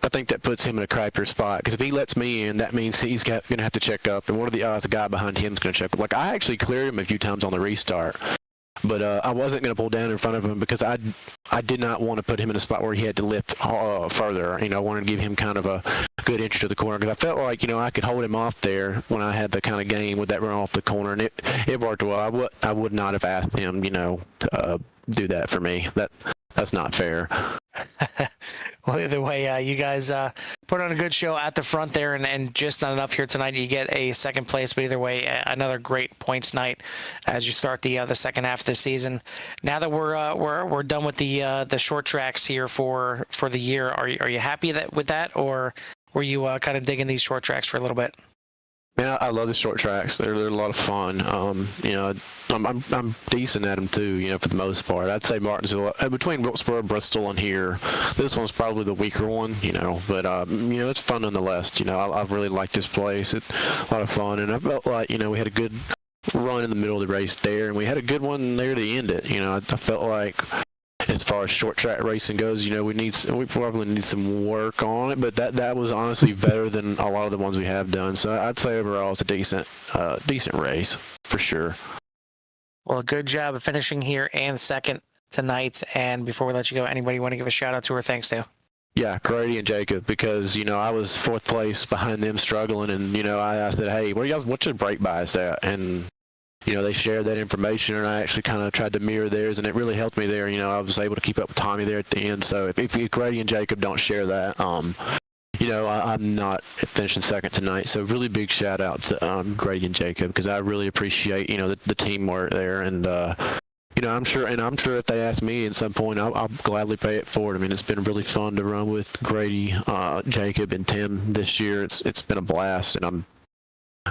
I think that puts him in a crappier spot, because if he lets me in, that means he's going to have to check up, and what are the odds the guy behind him is going to check up? Like, I actually cleared him a few times on the restart, but I wasn't going to pull down in front of him because I did not want to put him in a spot where he had to lift further. I wanted to give him kind of a good entry to the corner, because I felt like, I could hold him off there when I had the kind of game with that run off the corner, and it worked well. I would not have asked him, to do that for me. That's not fair. Well, either way, you guys put on a good show at the front there, and just not enough here tonight. You get a second place, but either way, another great points night as you start the second half of the season. Now that we're done with the short tracks here for the year, are you happy with that, or were you kind of digging these short tracks for a little bit? Yeah, I love the short tracks. They're a lot of fun. I'm decent at them too. For the most part, I'd say Martinsville, between Wilkesboro, Bristol, and here, this one's probably the weaker one. But it's fun nonetheless. I really like this place. It's a lot of fun, and I felt like we had a good run in the middle of the race there, and we had a good one there to end it. I felt like, as far as short track racing goes, we probably need some work on it, but that was honestly better than a lot of the ones we have done. So I'd say overall it's a decent race for sure. Well, good job of finishing here and second tonight. And before we let you go, anybody want to give a shout out to or thanks to? Yeah, Grady and Jacob, because I was fourth place behind them struggling, and I said, hey, what's your brake bias at? And they shared that information, and I actually kind of tried to mirror theirs, and it really helped me there. I was able to keep up with Tommy there at the end. So if Grady and Jacob don't share that, I'm not finishing second tonight. So really big shout out to Grady and Jacob, because I really appreciate the teamwork there, and I'm sure if they ask me at some point, I'll gladly pay it forward. I mean, it's been really fun to run with Grady, Jacob, and Tim this year. It's been a blast, and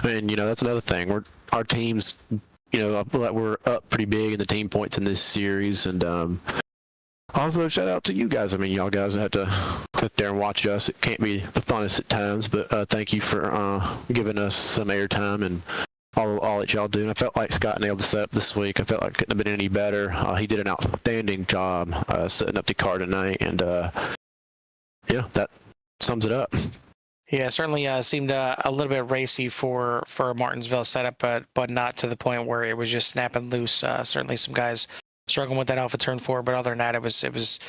that's another thing. Our teams, we're up pretty big in the team points in this series, and also shout out to you guys. I mean, y'all guys have to sit there and watch us. It can't be the funnest at times, but thank you for giving us some airtime and all that y'all do. And I felt like Scott nailed this up this week. I felt like it couldn't have been any better. He did an outstanding job setting up the car tonight, and that sums it up. Yeah, certainly seemed a little bit racy for a Martinsville setup, but not to the point where it was just snapping loose. Certainly some guys struggling with that off of turn 4, but other than that, it was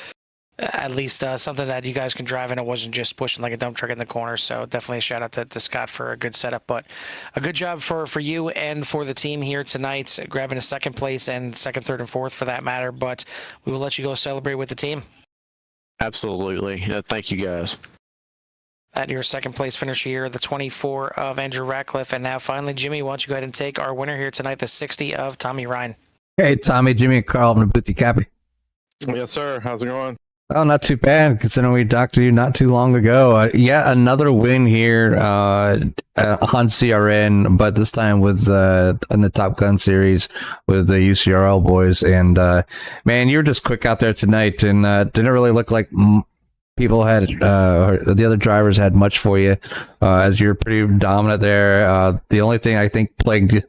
at least something that you guys can drive, and it wasn't just pushing like a dump truck in the corner. So definitely a shout out to Scott for a good setup, but a good job for you and for the team here tonight, grabbing a second place and second, third, and fourth for that matter. But we will let you go celebrate with the team. Absolutely. Thank you guys. At your second place finish here, the 24 of Andrew Ratcliffe. And now finally, Jimmy, why don't you go ahead and take our winner here tonight, the 60 of Tommy Ryan. Hey, Tommy, Jimmy, and Carl, I'm going to boot you copy. Yes, sir. How's it going? Oh, not too bad, considering we talked to you not too long ago. Yeah, another win here on CRN, but this time with in the Top Gun series with the UCRL boys. And man, you were just quick out there tonight, and didn't really look like people had the other drivers had much for you, as you're pretty dominant there. The only thing I think plagued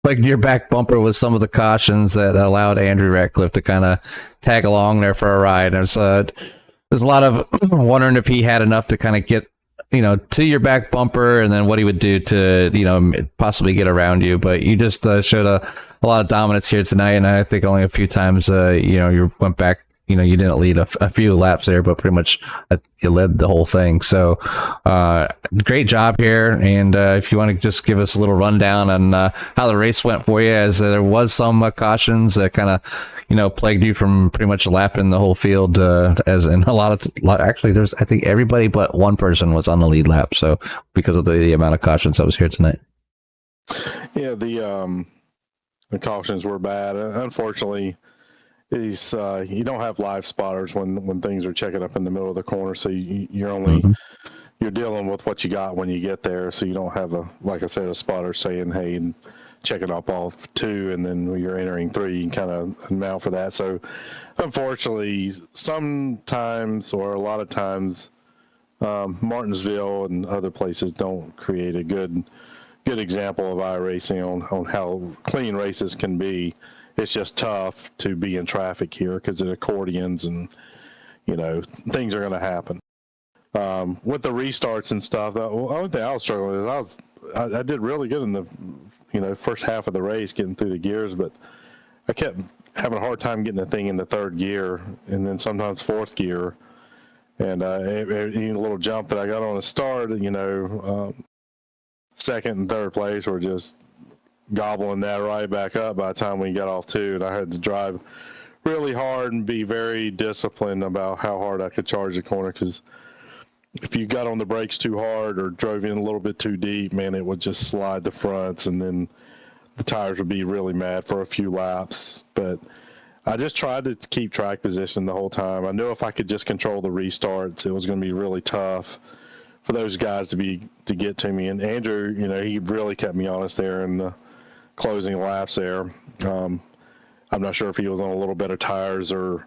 your back bumper was some of the cautions that allowed Andrew Ratcliffe to kind of tag along there for a ride. There's a lot of wondering if he had enough to kind of get to your back bumper, and then what he would do to possibly get around you. But you just showed a lot of dominance here tonight, and I think only a few times you went back. You didn't lead a few laps there, but pretty much you led the whole thing. So great job here. And if you want to just give us a little rundown on how the race went for you, as there was some cautions that kind of plagued you from pretty much lapping the whole field, as in actually there's, I think everybody but one person was on the lead lap. So because of the amount of cautions that was here tonight. Yeah, the cautions were bad. Unfortunately, you don't have live spotters when things are checking up in the middle of the corner, so you're only you're dealing with what you got when you get there. So you don't have like I said, a spotter saying, hey, check it up off 2, and then when you're entering 3, you can kind of mail for that. So unfortunately, sometimes or a lot of times, Martinsville and other places don't create a good example of iRacing on how clean races can be. It's just tough to be in traffic here because of accordions, and things are going to happen. with the restarts and stuff, the only thing I was struggling with is I did really good in the first half of the race getting through the gears, but I kept having a hard time getting the thing into third gear and then sometimes fourth gear. And any little jump that I got on the start, second and third place were just gobbling that right back up by the time we got off two. And I had to drive really hard and be very disciplined about how hard I could charge the corner, because if you got on the brakes too hard or drove in a little bit too deep, man, it would just slide the fronts, and then the tires would be really mad for a few laps. But I just tried to keep track position the whole time. I knew if I could just control the restarts, it was going to be really tough for those guys to get to me. And Andrew, he really kept me honest there in the closing laps there. I'm not sure if he was on a little better tires or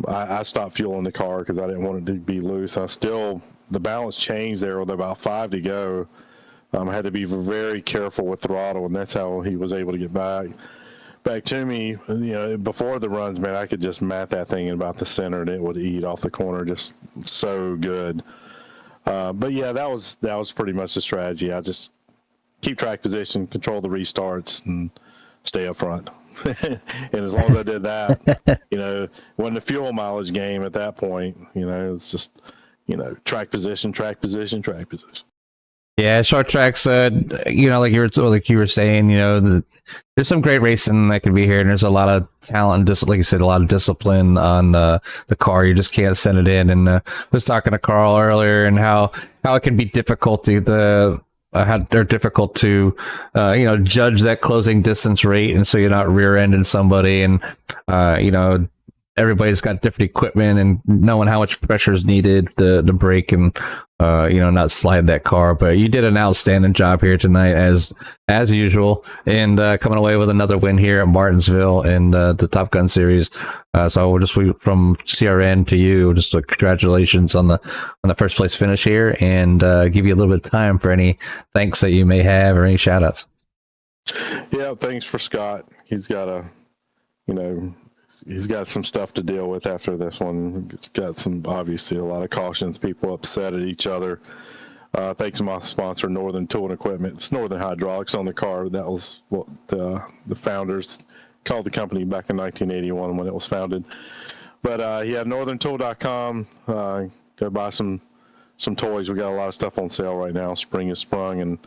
I stopped fueling the car because I didn't want it to be loose. The balance changed there with about 5 to go. I had to be very careful with throttle, and that's how he was able to get back to me. Before the runs, man, I could just mat that thing in about the center, and it would eat off the corner just so good. But yeah, that was pretty much the strategy. I just keep track position, control the restarts, and stay up front. And as long as I did that, when the fuel mileage game at that point, it's just, track position. Yeah, short tracks. Like you were saying, there's some great racing that can be here, and there's a lot of talent, just like you said, a lot of discipline on the car. You just can't send it in. And I was talking to Carl earlier, and how it can be difficult how they're difficult to judge that closing distance rate, and so you're not rear-ending somebody, and everybody's got different equipment, and knowing how much pressure is needed to brake and not slide that car. But you did an outstanding job here tonight, as usual, and coming away with another win here at Martinsville in the Top Gun series. So we'll just from CRN to you, just congratulations on the first place finish here, and give you a little bit of time for any thanks that you may have or any shout outs. Yeah, thanks for Scott. He's got he's got some stuff to deal with after this one. It's got obviously a lot of cautions, people upset at each other. Thanks to my sponsor, Northern Tool and Equipment. It's Northern Hydraulics on the car. That was what the founders called the company back in 1981 when it was founded. But northerntool.com. Go buy some toys. We got a lot of stuff on sale right now. Spring is sprung, and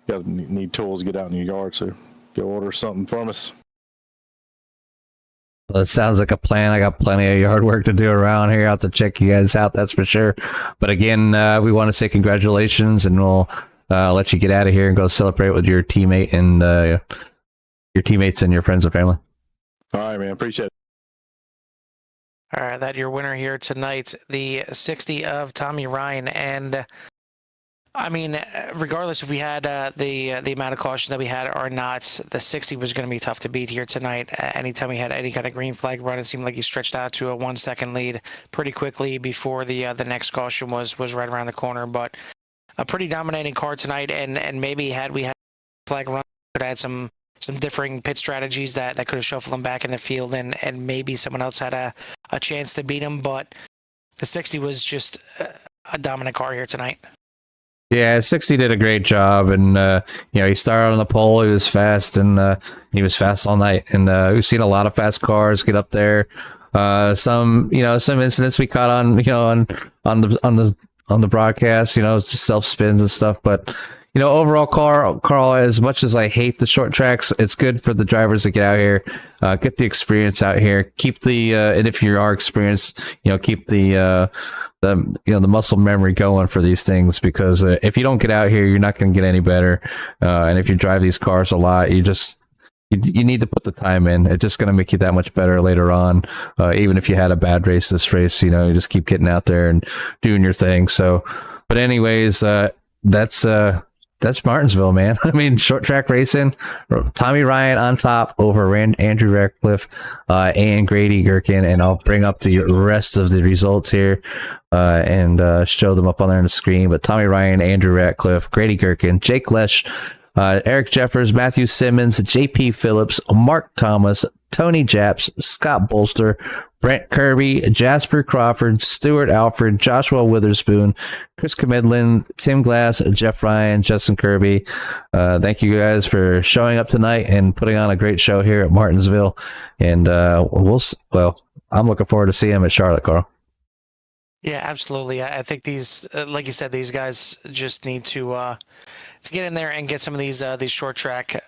you need tools to get out in your yard. So go order something from us. Well, it sounds like a plan. I got plenty of yard work to do around here. I'll have to check you guys out, that's for sure. But again, we want to say congratulations, and we'll let you get out of here and go celebrate with your teammate and your teammates and your friends and family. All right, man. Appreciate it. All right, that your winner here tonight, the 60 of Tommy Ryan. And I mean, regardless if we had the amount of caution that we had or not, the 60 was going to be tough to beat here tonight. Anytime we had any kind of green flag run, it seemed like he stretched out to a 1 second lead pretty quickly before the next caution was right around the corner. But a pretty dominating car tonight, and maybe had we had a flag run, could have had some differing pit strategies that could have shuffled him back in the field, and maybe someone else had a chance to beat him. But the 60 was just a dominant car here tonight. Yeah, 60 did a great job, and he started on the pole. He was fast, and he was fast all night. And we've seen a lot of fast cars get up there. Some incidents we caught on the broadcast, self spins and stuff. But overall, Carl, as much as I hate the short tracks, it's good for the drivers to get out here, get the experience out here, keep and if you are experienced, keep the muscle memory going for these things, because if you don't get out here, you're not going to get any better. And if you drive these cars a lot, you need to put the time in. It's just going to make you that much better later on. Even if you had a bad race this race, you just keep getting out there and doing your thing. So, but anyways, that's Martinsville, man. I mean, short track racing, Tommy Ryan on top over Andrew Ratcliffe and Grady Gherkin. And I'll bring up the rest of the results here and show them up on there on the screen. But Tommy Ryan, Andrew Ratcliffe, Grady Gherkin, Jake Lesh, Eric Jeffers, Matthew Simmons, JP Phillips, Mark Thomas, Tony Japs, Scott Bolster, Brent Kirby, Jasper Crawford, Stuart Alfred, Joshua Witherspoon, Chris Comedlin, Tim Glass, Jeff Ryan, Justin Kirby. Thank you guys for showing up tonight and putting on a great show here at Martinsville. And I'm looking forward to seeing him at Charlotte, Carl. Yeah, absolutely. I think these, like you said, these guys just need to get in there and get some of these short track,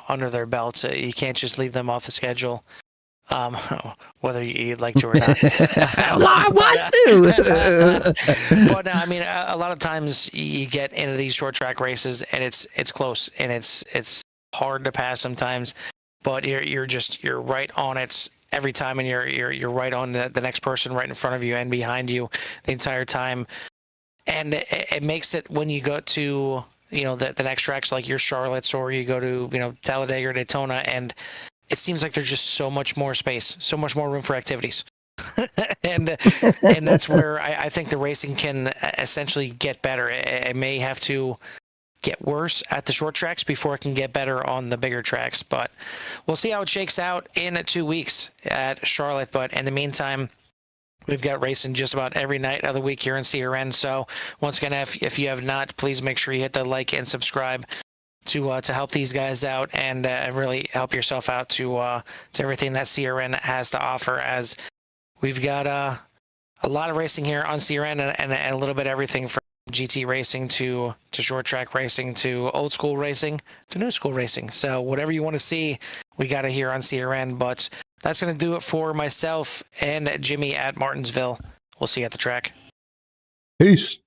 under their belts. You can't just leave them off the schedule, whether you'd like to or not. I want to. But I mean, a lot of times you get into these short track races and it's close and it's hard to pass sometimes, but you're right on it every time, and you're right on the next person right in front of you and behind you the entire time. And it makes it, when you go to, the next tracks like your Charlottes, or you go to, Talladega or Daytona, and it seems like there's just so much more space, so much more room for activities. and that's where I think the racing can essentially get better. It may have to get worse at the short tracks before it can get better on the bigger tracks, but we'll see how it shakes out in 2 weeks at Charlotte. But in the meantime, we've got racing just about every night of the week here in CRN. So once again, if you have not, please make sure you hit the like and subscribe to help these guys out, and really help yourself out to everything that CRN has to offer, as we've got a lot of racing here on CRN, and a little bit of everything from GT racing to short track racing to old school racing to new school racing. So whatever you want to see, we got it here on CRN. But that's going to do it for myself and Jimmy at Martinsville. We'll see you at the track. Peace.